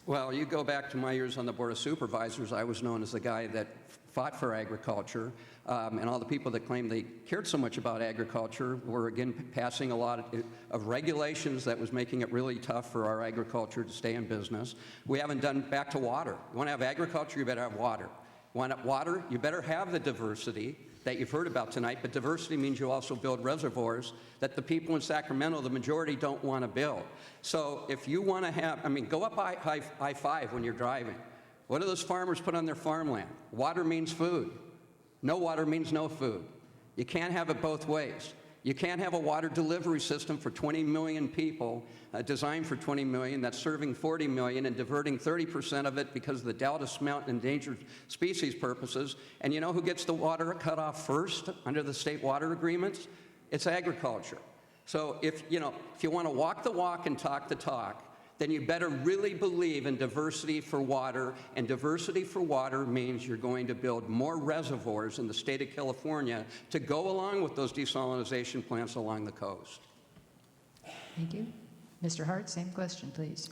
Well, you go back to my years on the Board of Supervisors, I was known as the guy that fought for agriculture, and all the people that claimed they cared so much about agriculture were again passing a lot of regulations that was making it really tough for our agriculture to stay in business. We haven't done back to water. You want to have agriculture, you better have water. You want water, you better have the diversity that you've heard about tonight, but diversity means you also build reservoirs that the people in Sacramento, the majority, don't want to build. So if you want to have, go up I-5 when you're driving. What do those farmers put on their farmland? Water means food. No water means no food. You can't have it both ways. You can't have a water delivery system for 20 million people, designed for 20 million, that's serving 40 million and diverting 30% of it because of the Delta smelt and endangered species purposes. And you know who gets the water cut off first under the state water agreements? It's agriculture. So if you want to walk the walk and talk the talk, then you better really believe in diversity for water, and diversity for water means you're going to build more reservoirs in the state of California to go along with those desalination plants along the coast. Thank you. Mr. Hart, same question, please.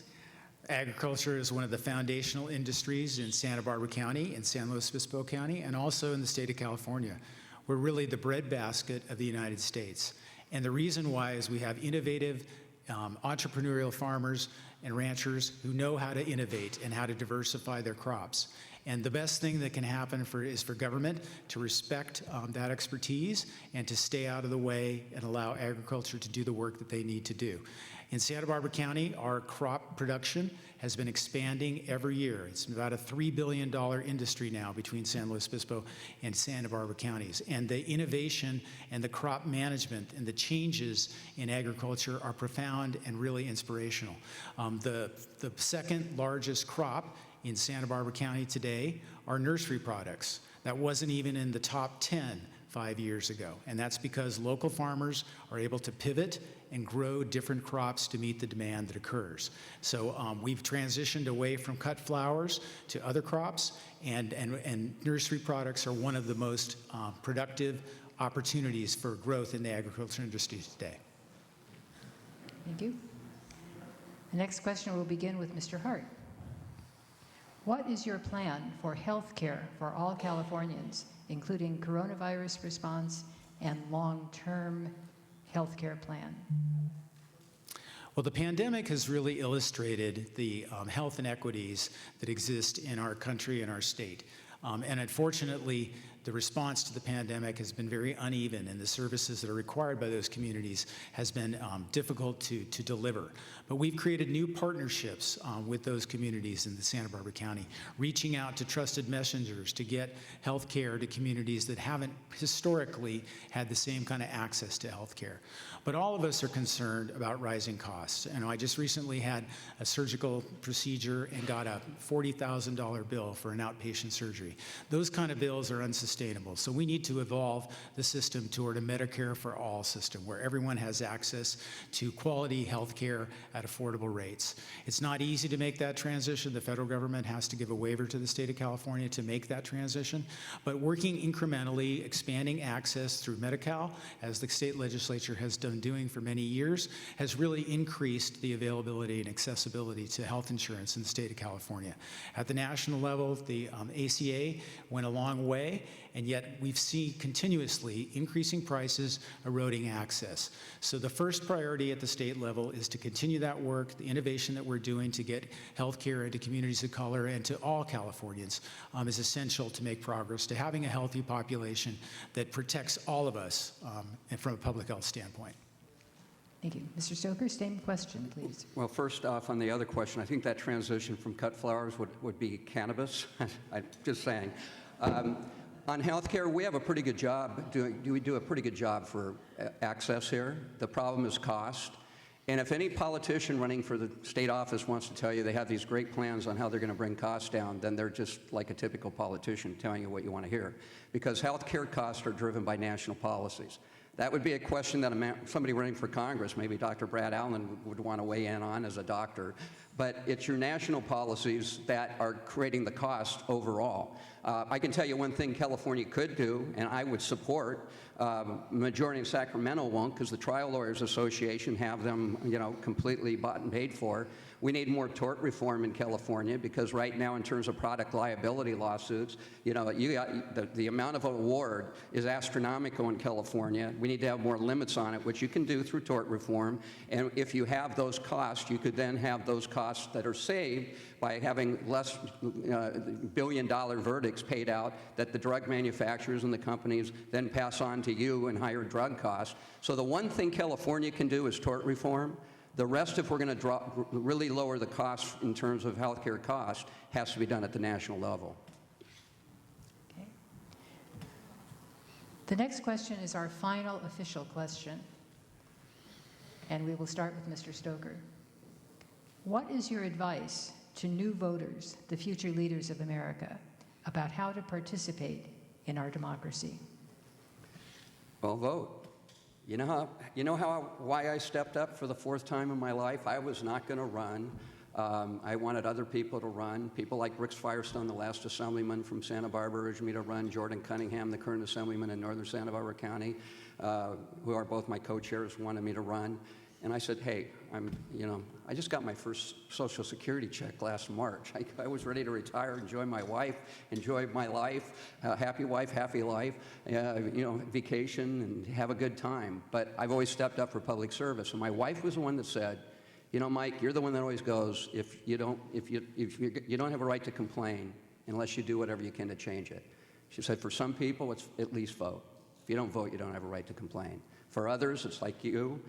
Agriculture is one of the foundational industries in Santa Barbara County, in San Luis Obispo County, and also in the state of California. We're really the breadbasket of the United States. And the reason why is we have innovative, entrepreneurial farmers and ranchers who know how to innovate and how to diversify their crops. And the best thing that can happen is for government to respect that expertise and to stay out of the way and allow agriculture to do the work that they need to do. In Santa Barbara County, our crop production has been expanding every year. It's about a $3 billion industry now between San Luis Obispo and Santa Barbara counties. And the innovation and the crop management and the changes in agriculture are profound and really inspirational. The second largest crop in Santa Barbara County today are nursery products. That wasn't even in the top 10 5 years ago. And that's because local farmers are able to pivot and grow different crops to meet the demand that occurs. So we've transitioned away from cut flowers to other crops, and nursery products are one of the most productive opportunities for growth in the agriculture industry today. Thank you. The next question will begin with Mr. Hart. What is your plan for health care for all Californians, including coronavirus response and long-term health care plan? Well, the pandemic has really illustrated the health inequities that exist in our country and our state. And unfortunately, the response to the pandemic has been very uneven, and the services that are required by those communities has been difficult to deliver. But we've created new partnerships with those communities in the Santa Barbara County, reaching out to trusted messengers to get health care to communities that haven't historically had the same kind of access to health care. But all of us are concerned about rising costs. And I just recently had a surgical procedure and got a $40,000 bill for an outpatient surgery. Those kind of bills are unsustainable. So we need to evolve the system toward a Medicare for all system where everyone has access to quality health care at affordable rates. It's not easy to make that transition. The federal government has to give a waiver to the state of California to make that transition. But working incrementally, expanding access through Medi-Cal, as the state legislature has been doing for many years, has really increased the availability and accessibility to health insurance in the state of California. At the national level, the ACA went a long way, and yet we've seen continuously increasing prices, eroding access. So the first priority at the state level is to continue that work, the innovation that we're doing to get health care into communities of color and to all Californians is essential to make progress, to having a healthy population that protects all of us and from a public health standpoint. Thank you. Mr. Stoker, same question, please. Well, first off, on the other question, I think that transition from cut flowers would be cannabis. I'm just saying. On healthcare, we have a pretty good job. We do a pretty good job for access here. The problem is cost. And if any politician running for the state office wants to tell you they have these great plans on how they're going to bring costs down, then they're just like a typical politician telling you what you want to hear. Because healthcare costs are driven by national policies. That would be a question that somebody running for Congress, maybe Dr. Brad Allen, would want to weigh in on as a doctor. But it's your national policies that are creating the cost overall. I can tell you one thing California could do, and I would support. Majority in Sacramento won't, because the Trial Lawyers Association have them, completely bought and paid for. We need more tort reform in California, because right now, in terms of product liability lawsuits, you know, the amount of award is astronomical in California. We need to have more limits on it, which you can do through tort reform. And if you have those costs, you could then have those costs that are saved by having less billion-dollar verdicts paid out that the drug manufacturers and the companies then pass on to you in higher drug costs. So the one thing California can do is tort reform. The rest, if we're going to really lower the costs in terms of healthcare costs, has to be done at the national level. Okay. The next question is our final official question, and we will start with Mr. Stoker. What is your advice to new voters, the future leaders of America, about how to participate in our democracy? Well, vote. Why I stepped up for the fourth time in my life? I was not going to run. I wanted other people to run. People like Brooks Firestone, the last assemblyman from Santa Barbara, urged me to run. Jordan Cunningham, the current assemblyman in northern Santa Barbara County, who are both my co-chairs, wanted me to run. And I said, hey, I just got my first Social Security check last March. I was ready to retire, enjoy my wife, enjoy my life, happy wife, happy life, vacation and have a good time. But I've always stepped up for public service. And my wife was the one that said, Mike, you're the one that always goes, if you don't have a right to complain unless you do whatever you can to change it. She said, for some people, it's at least vote. If you don't vote, you don't have a right to complain. For others, it's like you.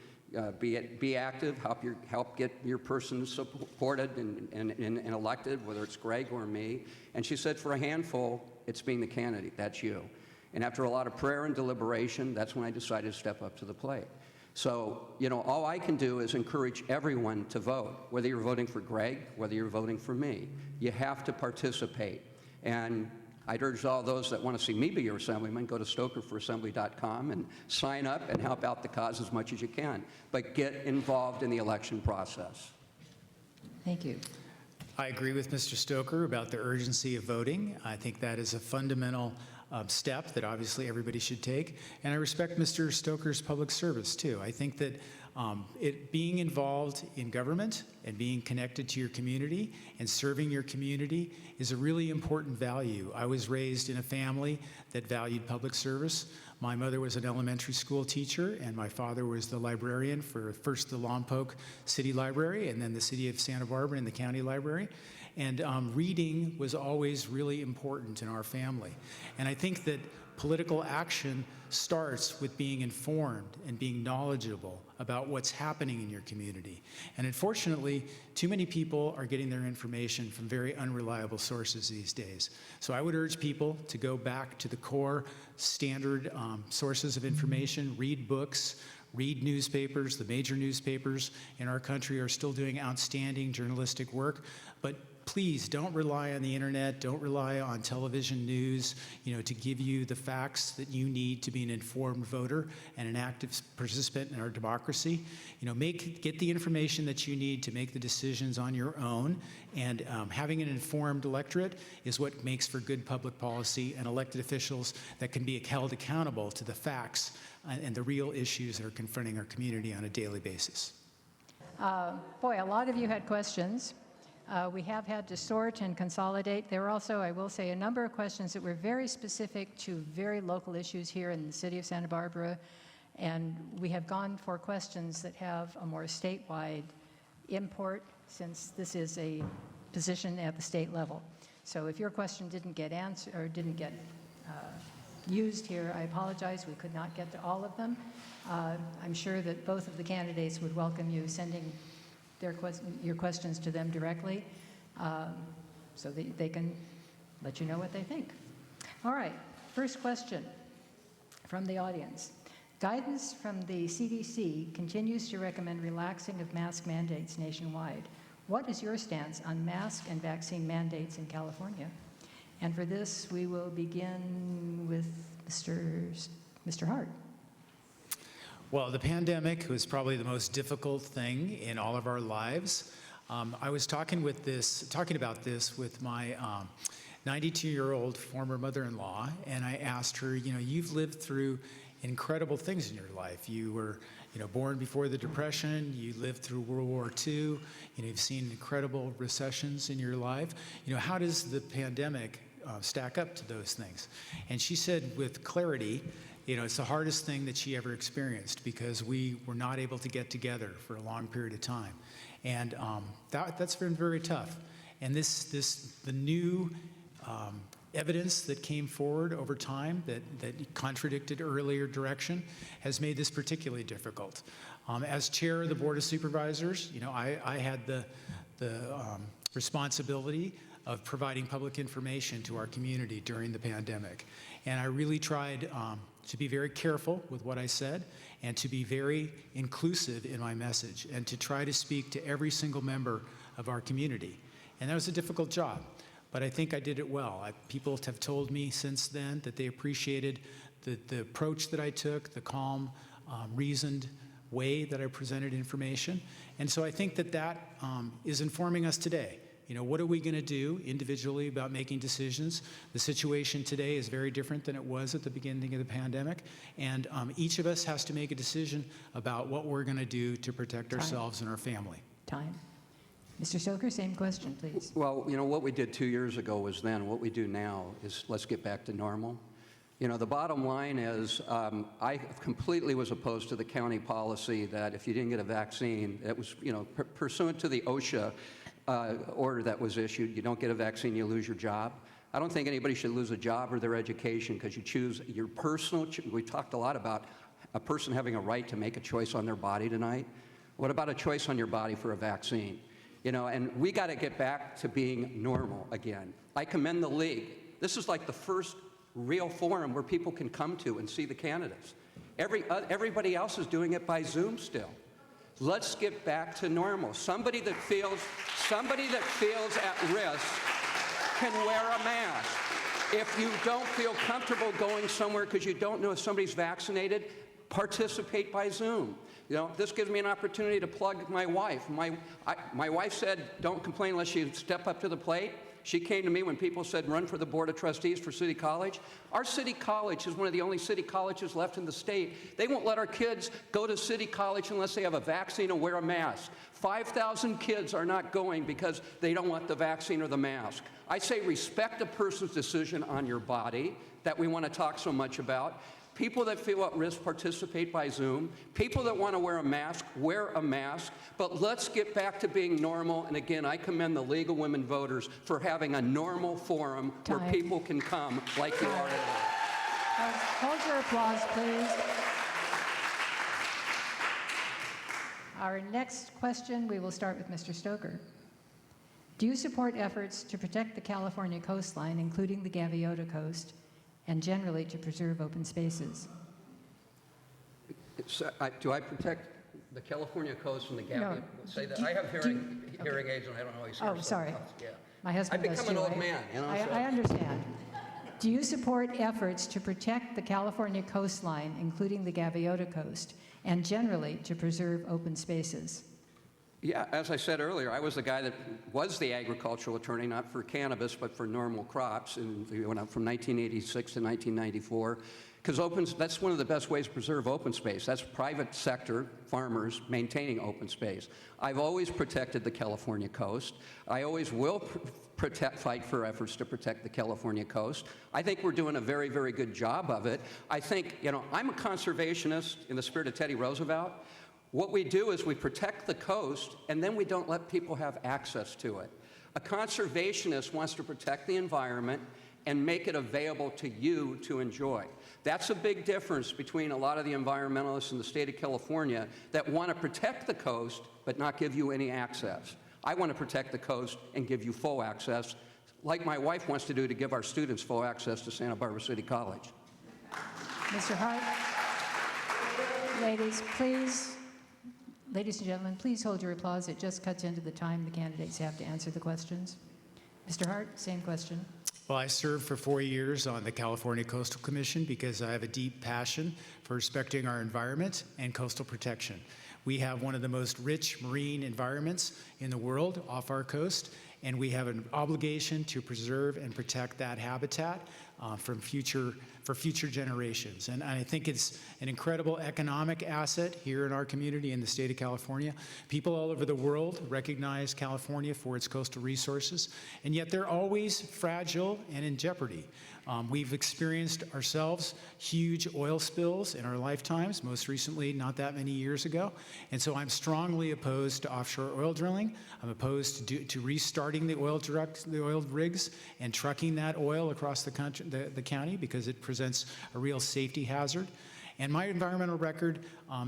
Be active, help get your person supported and elected, whether it's Gregg or me. And she said, for a handful, it's being the candidate. That's you. And after a lot of prayer and deliberation, that's when I decided to step up to the plate. So, all I can do is encourage everyone to vote, whether you're voting for Gregg, whether you're voting for me. You have to participate. And I'd urge all those that want to see me be your assemblyman, go to stokerforassembly.com and sign up and help out the cause as much as you can. But get involved in the election process. Thank you. I agree with Mr. Stoker about the urgency of voting. I think that is a fundamental step that obviously everybody should take. And I respect Mr. Stoker's public service, too. I think that being involved in government and being connected to your community and serving your community is a really important value. I was raised in a family that valued public service. My mother was an elementary school teacher, and my father was the librarian for first the Lompoc City Library and then the City of Santa Barbara and the County Library. And reading was always really important in our family. And I think that political action starts with being informed and being knowledgeable about what's happening in your community. And unfortunately, too many people are getting their information from very unreliable sources these days. So I would urge people to go back to the core standard sources of information, read books, read newspapers. The major newspapers in our country are still doing outstanding journalistic work, but please don't rely on the internet, don't rely on television news, to give you the facts that you need to be an informed voter and an active participant in our democracy. Get the information that you need to make the decisions on your own, and having an informed electorate is what makes for good public policy and elected officials that can be held accountable to the facts and the real issues that are confronting our community on a daily basis. Boy, a lot of you had questions. We have had to sort and consolidate. There were also, I will say, a number of questions that were very specific to very local issues here in the city of Santa Barbara, and we have gone for questions that have a more statewide import, since this is a position at the state level. So if your question didn't get answered or didn't get used here, I apologize. We could not get to all of them. I'm sure that both of the candidates would welcome you sending your questions to them directly, so that they can let you know what they think. All right, first question from the audience. Guidance from the CDC continues to recommend relaxing of mask mandates nationwide. What is your stance on mask and vaccine mandates in California? And for this, we will begin with Mr. Hart. Well, the pandemic was probably the most difficult thing in all of our lives. I was talking about this with my 92-year-old former mother-in-law, and I asked her, you've lived through incredible things in your life. You were born before the Depression, you lived through World War II, you've seen incredible recessions in your life. How does the pandemic stack up to those things? And she said with clarity, it's the hardest thing that she ever experienced because we were not able to get together for a long period of time. And that's been very tough. And the new evidence that came forward over time that contradicted earlier direction has made this particularly difficult. As chair of the Board of Supervisors, I had the responsibility of providing public information to our community during the pandemic. And I really tried to be very careful with what I said and to be very inclusive in my message and to try to speak to every single member of our community. And that was a difficult job, but I think I did it well. People have told me since then that they appreciated the approach that I took, the calm, reasoned way that I presented information. And so I think that is informing us today. What are we going to do individually about making decisions? The situation today is very different than it was at the beginning of the pandemic, and each of us has to make a decision about what we're going to do to protect ourselves and our family. Time. Mr. Stoker, same question, please. Well, what we did 2 years ago was then. What we do now is let's get back to normal. The bottom line is I completely was opposed to the county policy that if you didn't get a vaccine, it was, pursuant to the OSHA order that was issued, you don't get a vaccine, you lose your job. I don't think anybody should lose a job or their education because you choose your personal, we talked a lot about a person having a right to make a choice on their body tonight. What about a choice on your body for a vaccine? And we got to get back to being normal again. I commend the league. This is like the first real forum where people can come to and see the candidates. Everybody else is doing it by Zoom still. Let's get back to normal. Somebody that feels at risk can wear a mask. If you don't feel comfortable going somewhere because you don't know if somebody's vaccinated, participate by Zoom. This gives me an opportunity to plug my wife. My wife said, don't complain unless you step up to the plate. She came to me when people said run for the Board of Trustees for City College. Our City College is one of the only city colleges left in the state. They won't let our kids go to City College unless they have a vaccine and wear a mask. 5,000 kids are not going because they don't want the vaccine or the mask. I say respect a person's decision on your body that we want to talk so much about. People that feel at risk participate by Zoom. People that want to wear a mask. But let's get back to being normal. And again, I commend the League of Women Voters for having a normal forum where people can come like you are today. Hold your applause, please. Our next question, we will start with Mr. Stoker. Do you support efforts to protect the California coastline, including the Gaviota Coast, and generally to preserve open spaces? Do I protect the California coast from the Gaviota? No. Say that. I have hearing aids and I don't always hear. Oh, sorry. Yeah. My husband I've does become too. an old man. I understand. Do you support efforts to protect the California coastline, including the Gaviota Coast, and generally to preserve open spaces? Yeah, as I said earlier, I was the guy that was the agricultural attorney, not for cannabis, but for normal crops, and we went up from 1986 to 1994, because that's one of the best ways to preserve open space. That's private sector farmers maintaining open space. I've always protected the California coast. I always will fight for efforts to protect the California coast. I think we're doing a very, very good job of it. I think, I'm a conservationist in the spirit of Teddy Roosevelt. What we do is we protect the coast, and then we don't let people have access to it. A conservationist wants to protect the environment and make it available to you to enjoy. That's a big difference between a lot of the environmentalists in the state of California that want to protect the coast but not give you any access. I want to protect the coast and give you full access, like my wife wants to do to give our students full access to Santa Barbara City College. Mr. Hart, ladies and gentlemen, please hold your applause. It just cuts into the time the candidates have to answer the questions. Mr. Hart, same question. Well, I served for 4 years on the California Coastal Commission because I have a deep passion for respecting our environment and coastal protection. We have one of the most rich marine environments in the world off our coast, and we have an obligation to preserve and protect that habitat. for future generations. And I think it's an incredible economic asset here in our community in the state of California. People all over the world recognize California for its coastal resources, and yet they're always fragile and in jeopardy. We've experienced ourselves huge oil spills in our lifetimes, most recently not that many years ago. And so I'm strongly opposed to offshore oil drilling. I'm opposed to restarting the oil rigs and trucking that oil across the country, the county, because it presents a real safety hazard. And my environmental record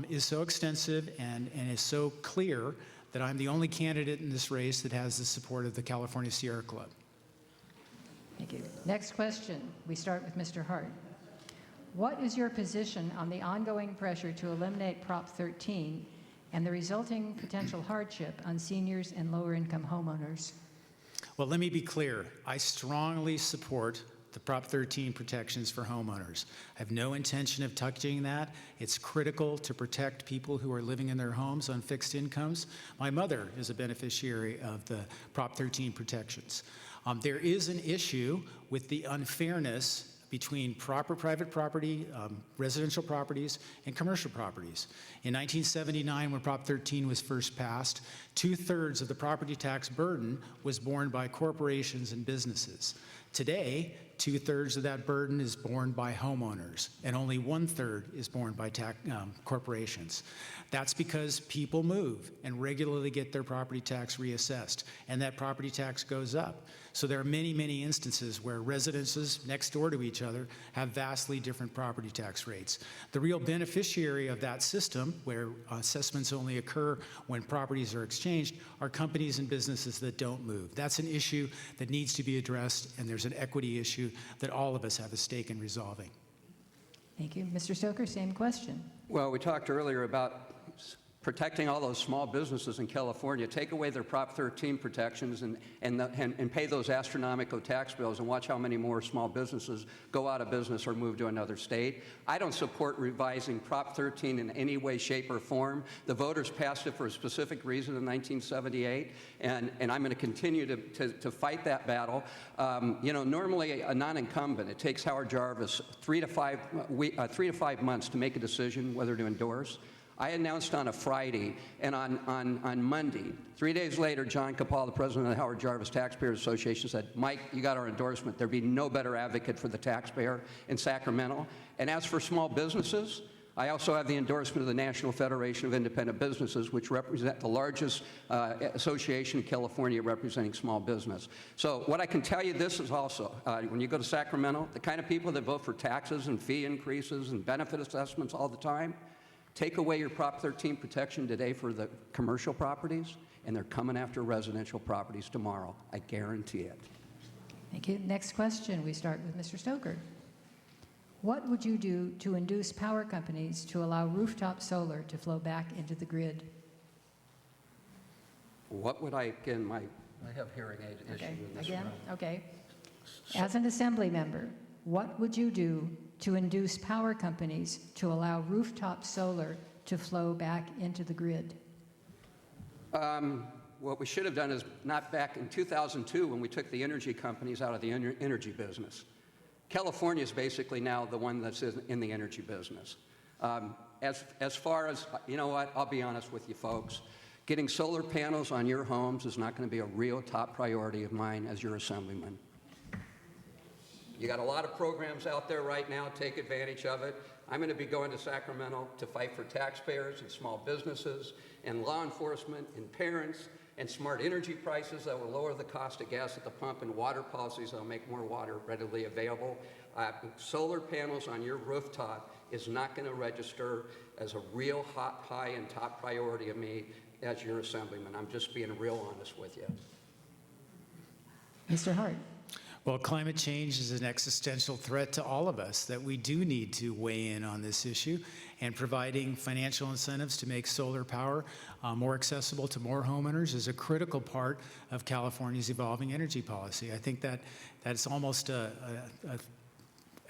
is so extensive and is so clear that I'm the only candidate in this race that has the support of the California Sierra Club. Thank you. Next question. We start with Mr. Hart. What is your position on the ongoing pressure to eliminate Prop 13 and the resulting potential hardship on seniors and lower-income homeowners? Well, let me be clear. I strongly support the Prop 13 protections for homeowners. I have no intention of touching that. It's critical to protect people who are living in their homes on fixed incomes. My mother is a beneficiary of the Prop 13 protections. There is an issue with the unfairness between private property, residential properties, and commercial properties. In 1979, when Prop 13 was first passed, 2/3 of the property tax burden was borne by corporations and businesses. Today, 2/3 of that burden is borne by homeowners, and only 1/3 is borne by corporations. That's because people move and regularly get their property tax reassessed, and that property tax goes up. So there are many, many instances where residences next door to each other have vastly different property tax rates. The real beneficiary of that system, where assessments only occur when properties are exchanged, are companies and businesses that don't move. That's an issue that needs to be addressed, and there's an equity issue that all of us have a stake in resolving. Thank you. Mr. Stoker, same question. Well, we talked earlier about protecting all those small businesses in California. Take away their Prop 13 protections and pay those astronomical tax bills, and watch how many more small businesses go out of business or move to another state. I don't support revising Prop 13 in any way, shape, or form. The voters passed it for a specific reason in 1978, and I'm going to continue to fight that battle. Normally a non-incumbent, it takes Howard Jarvis 3 to 5 months to make a decision whether to endorse. I announced on a Friday, and on Monday, 3 days later, John Capal, the president of the Howard Jarvis Taxpayers Association, said, "Mike, you got our endorsement. There'd be no better advocate for the taxpayer in Sacramento." And as for small businesses, I also have the endorsement of the National Federation of Independent Businesses, which represent the largest association in California representing small business. So what I can tell you, this is also, when you go to Sacramento, the kind of people that vote for taxes and fee increases and benefit assessments all the time, take away your Prop 13 protection today for the commercial properties, and they're coming after residential properties tomorrow. I guarantee it. Thank you. Next question. We start with Mr. Stoker. What would you do to induce power companies to allow rooftop solar to flow back into the grid? What would I have hearing aid issue in this room. Okay. As an assembly member, what would you do to induce power companies to allow rooftop solar to flow back into the grid? What we should have done is not back in 2002 when we took the energy companies out of the energy business. California is basically now the one that's in the energy business. As far as, you know what, I'll be honest with you folks, getting solar panels on your homes is not going to be a real top priority of mine as your assemblyman. You got a lot of programs out there right now. Take advantage of it. I'm going to be going to Sacramento to fight for taxpayers and small businesses and law enforcement and parents and smart energy prices that will lower the cost of gas at the pump and water policies that will make more water readily available. Solar panels on your rooftop is not going to register as a real high and top priority of me as your assemblyman. I'm just being real honest with you. Mr. Hart. Well, climate change is an existential threat to all of us that we do need to weigh in on this issue, and providing financial incentives to make solar power more accessible to more homeowners is a critical part of California's evolving energy policy. I think that that's almost a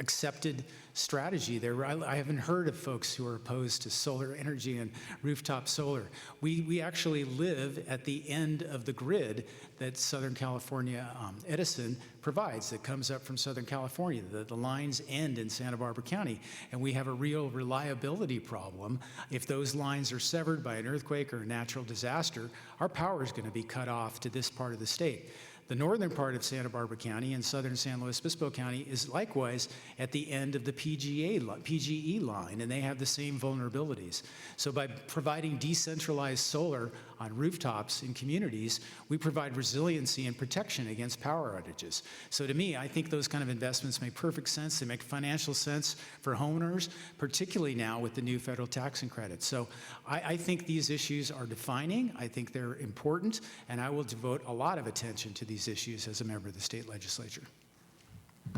accepted strategy. I haven't heard of folks who are opposed to solar energy and rooftop solar. We actually live at the end of the grid that Southern California Edison provides, that comes up from Southern California. The lines end in Santa Barbara County, and we have a real reliability problem. If those lines are severed by an earthquake or a natural disaster, our power is going to be cut off to this part of the state. The northern part of Santa Barbara County and southern San Luis Obispo County is likewise at the end of the PGE line, and they have the same vulnerabilities. So by providing decentralized solar on rooftops in communities, we provide resiliency and protection against power outages. So to me, I think those kind of investments make perfect sense. They make financial sense for homeowners, particularly now with the new federal tax and credits. So I think these issues are defining. I think they're important, and I will devote a lot of attention to these issues as a member of the state legislature.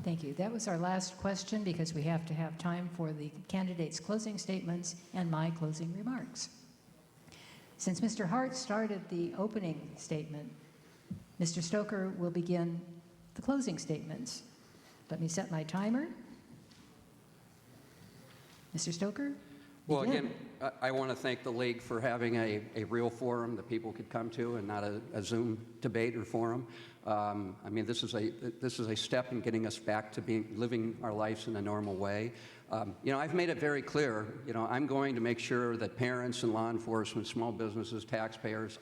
Thank you. That was our last question because we have to have time for the candidates' closing statements and my closing remarks. Since Mr. Hart started the opening statement, Mr. Stoker will begin the closing statements. Let me set my timer. Mr. Stoker? Well, begin. again, I want to thank the League for having a real forum that people could come to and not a Zoom debate or forum. I mean, this is a step in getting us back to living our lives in a normal way. You know, I've made it very clear, you know, I'm going to make sure that parents and law enforcement, small businesses, taxpayers,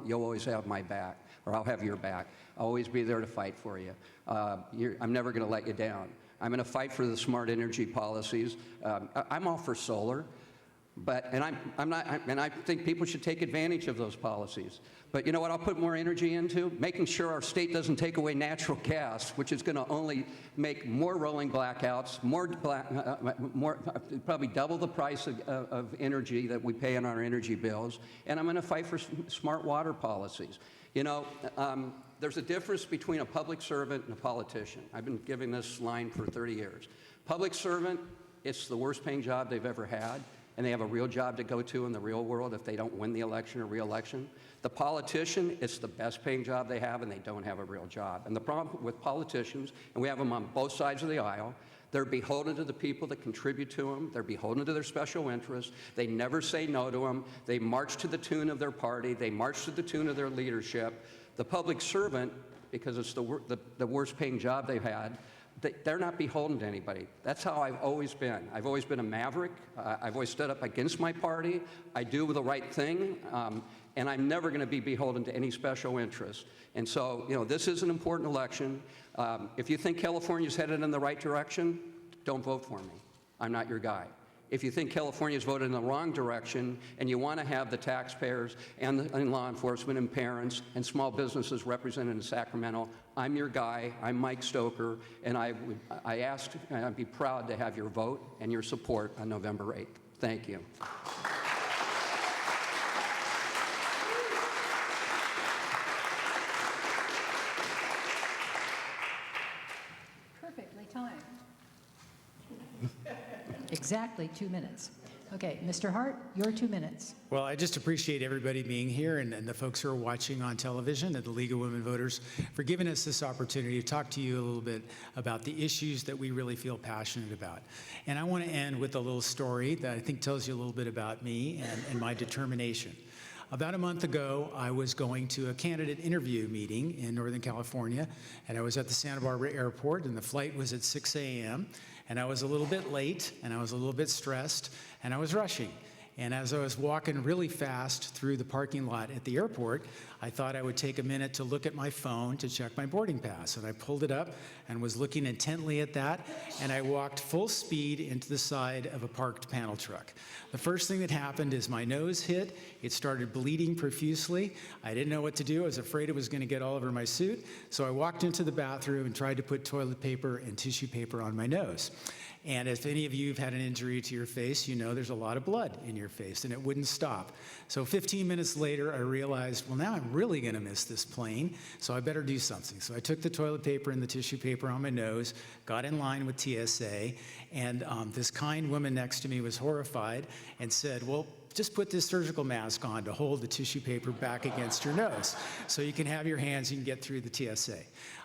you'll always have my back, or I'll have your back. I'll always be there to fight for you. I'm never going to let you down. I'm going to fight for the smart energy policies. I'm all for solar. And I think people should take advantage of those policies. But you know what I'll put more energy into? Making sure our state doesn't take away natural gas, which is going to only make more rolling blackouts, probably double the price of energy that we pay on our energy bills. And I'm going to fight for smart water policies. You know, there's a difference between a public servant and a politician. I've been giving this line for 30 years. Public servant, it's the worst paying job they've ever had, and they have a real job to go to in the real world if they don't win the election or re-election. The politician, it's the best paying job they have, and they don't have a real job. And the problem with politicians, and we have them on both sides of the aisle, they're beholden to the people that contribute to them. They're beholden to their special interests. They never say no to them. They march to the tune of their party. They march to the tune of their leadership. The public servant, because it's the worst paying job they've had, they're not beholden to anybody. That's how I've always been. I've always been a maverick. I've always stood up against my party. I do the right thing, and I'm never going to be beholden to any special interest. And so, you know, this is an important election. If you think California's headed in the right direction, don't vote for me. I'm not your guy. If you think California's voted in the wrong direction and you want to have the taxpayers and law enforcement and parents and small businesses represented in Sacramento, I'm your guy. I'm Mike Stoker, and I'd be proud to have your vote and your support on November 8th. Thank you. Perfectly timed. Exactly 2 minutes. Okay, Mr. Hart, your 2 minutes. Well, I just appreciate everybody being here and the folks who are watching on television and the League of Women Voters for giving us this opportunity to talk to you a little bit about the issues that we really feel passionate about. And I want to end with a little story that I think tells you a little bit about me and my determination. About a month ago, I was going to a candidate interview meeting in Northern California, and I was at the Santa Barbara airport, and the flight was at 6 a.m., and I was a little bit late, and I was a little bit stressed, and I was rushing. And as I was walking really fast through the parking lot at the airport, I thought I would take a minute to look at my phone to check my boarding pass. And I pulled it up and was looking intently at that, and I walked full speed into the side of a parked panel truck. The first thing that happened is my nose hit. It started bleeding profusely. I didn't know what to do. I was afraid it was going to get all over my suit. So I walked into the bathroom and tried to put toilet paper and tissue paper on my nose. And if any of you have had an injury to your face, you know there's a lot of blood in your face, and it wouldn't stop. So 15 minutes later, I realized, well, now I'm really going to miss this plane, so I better do something. So I took the toilet paper and the tissue paper on my nose, got in line with TSA, and this kind woman next to me was horrified and said, well, just put this surgical mask on to hold the tissue paper back against your nose so you can have your hands, you can get through the TSA.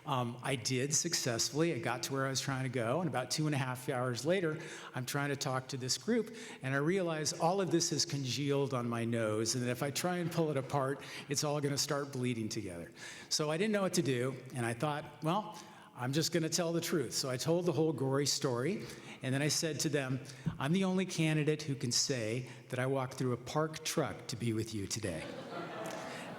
I did successfully. I got to where I was trying to go, and about 2.5 hours later, I'm trying to talk to this group, and I realize all of this is congealed on my nose, and that if I try and pull it apart, it's all going to start bleeding together. So I didn't know what to do, and I thought, well, I'm just going to tell the truth. So I told the whole gory story, and then I said to them, I'm the only candidate who can say that I walked through a parked truck to be with you today.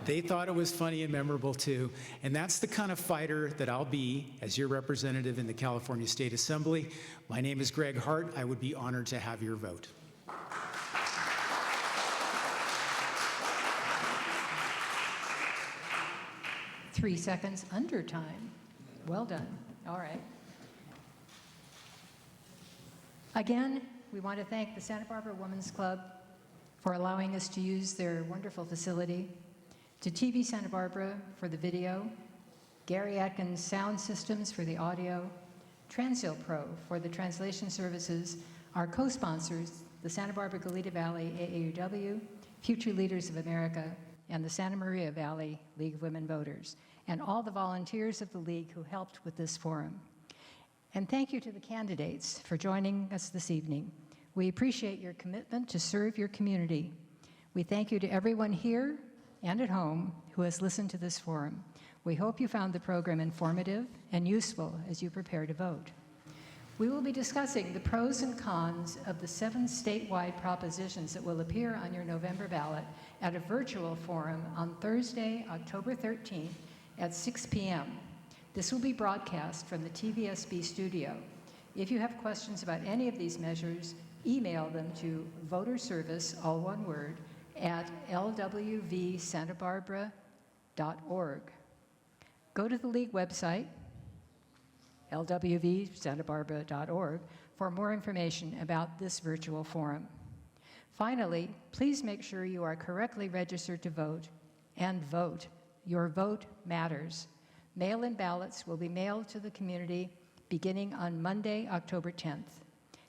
They thought it was funny and memorable too, and that's the kind of fighter that I'll be as your representative in the California State Assembly. My name is Gregg Hart. I would be honored to have your vote. Three seconds under time. Well done. All right. Again, we want to thank the Santa Barbara Women's Club for allowing us to use their wonderful facility, to TV Santa Barbara for the video, Gary Atkins Sound Systems for the audio, Transil Pro for the translation services, our co-sponsors, the Santa Barbara Goleta Valley AAUW, Future Leaders of America, and the Santa Maria Valley League of Women Voters, and all the volunteers of the League who helped with this forum. And thank you to the candidates for joining us this evening. We appreciate your commitment to serve your community. We thank you to everyone here and at home who has listened to this forum. We hope you found the program informative and useful as you prepare to vote. We will be discussing the pros and cons of the 7 statewide propositions that will appear on your November ballot at a virtual forum on Thursday, October 13th at 6 p.m. This will be broadcast from the TVSB studio. If you have questions about any of these measures, email them to voterservice, all one word, at lwvsantabarbara.org. Go to the League website, lwvsantabarbara.org, for more information about this virtual forum. Finally, please make sure you are correctly registered to vote, and vote. Your vote matters. Mail-in ballots will be mailed to the community beginning on Monday, October 10th.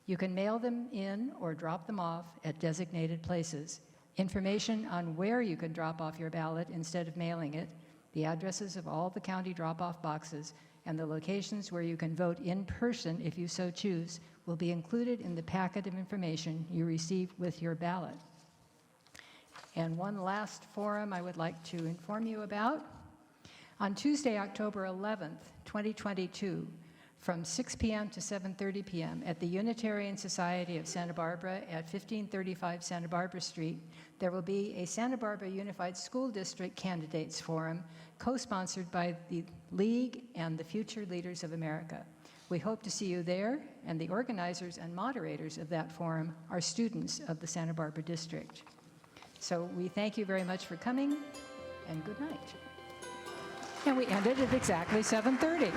You can mail them in or drop them off at designated places. Information on where you can drop off your ballot instead of mailing it, the addresses of all the county drop-off boxes, and the locations where you can vote in person if you so choose will be included in the packet of information you receive with your ballot. And one last forum I would like to inform you about. On Tuesday, October 11th, 2022, from 6 p.m. to 7:30 p.m. at the Unitarian Society of Santa Barbara at 1535 Santa Barbara Street, there will be a Santa Barbara Unified School District Candidates Forum co-sponsored by the League and the Future Leaders of America. We hope to see you there, and the organizers and moderators of that forum are students of the Santa Barbara District. So we thank you very much for coming, and good night. And we ended at exactly 7:30.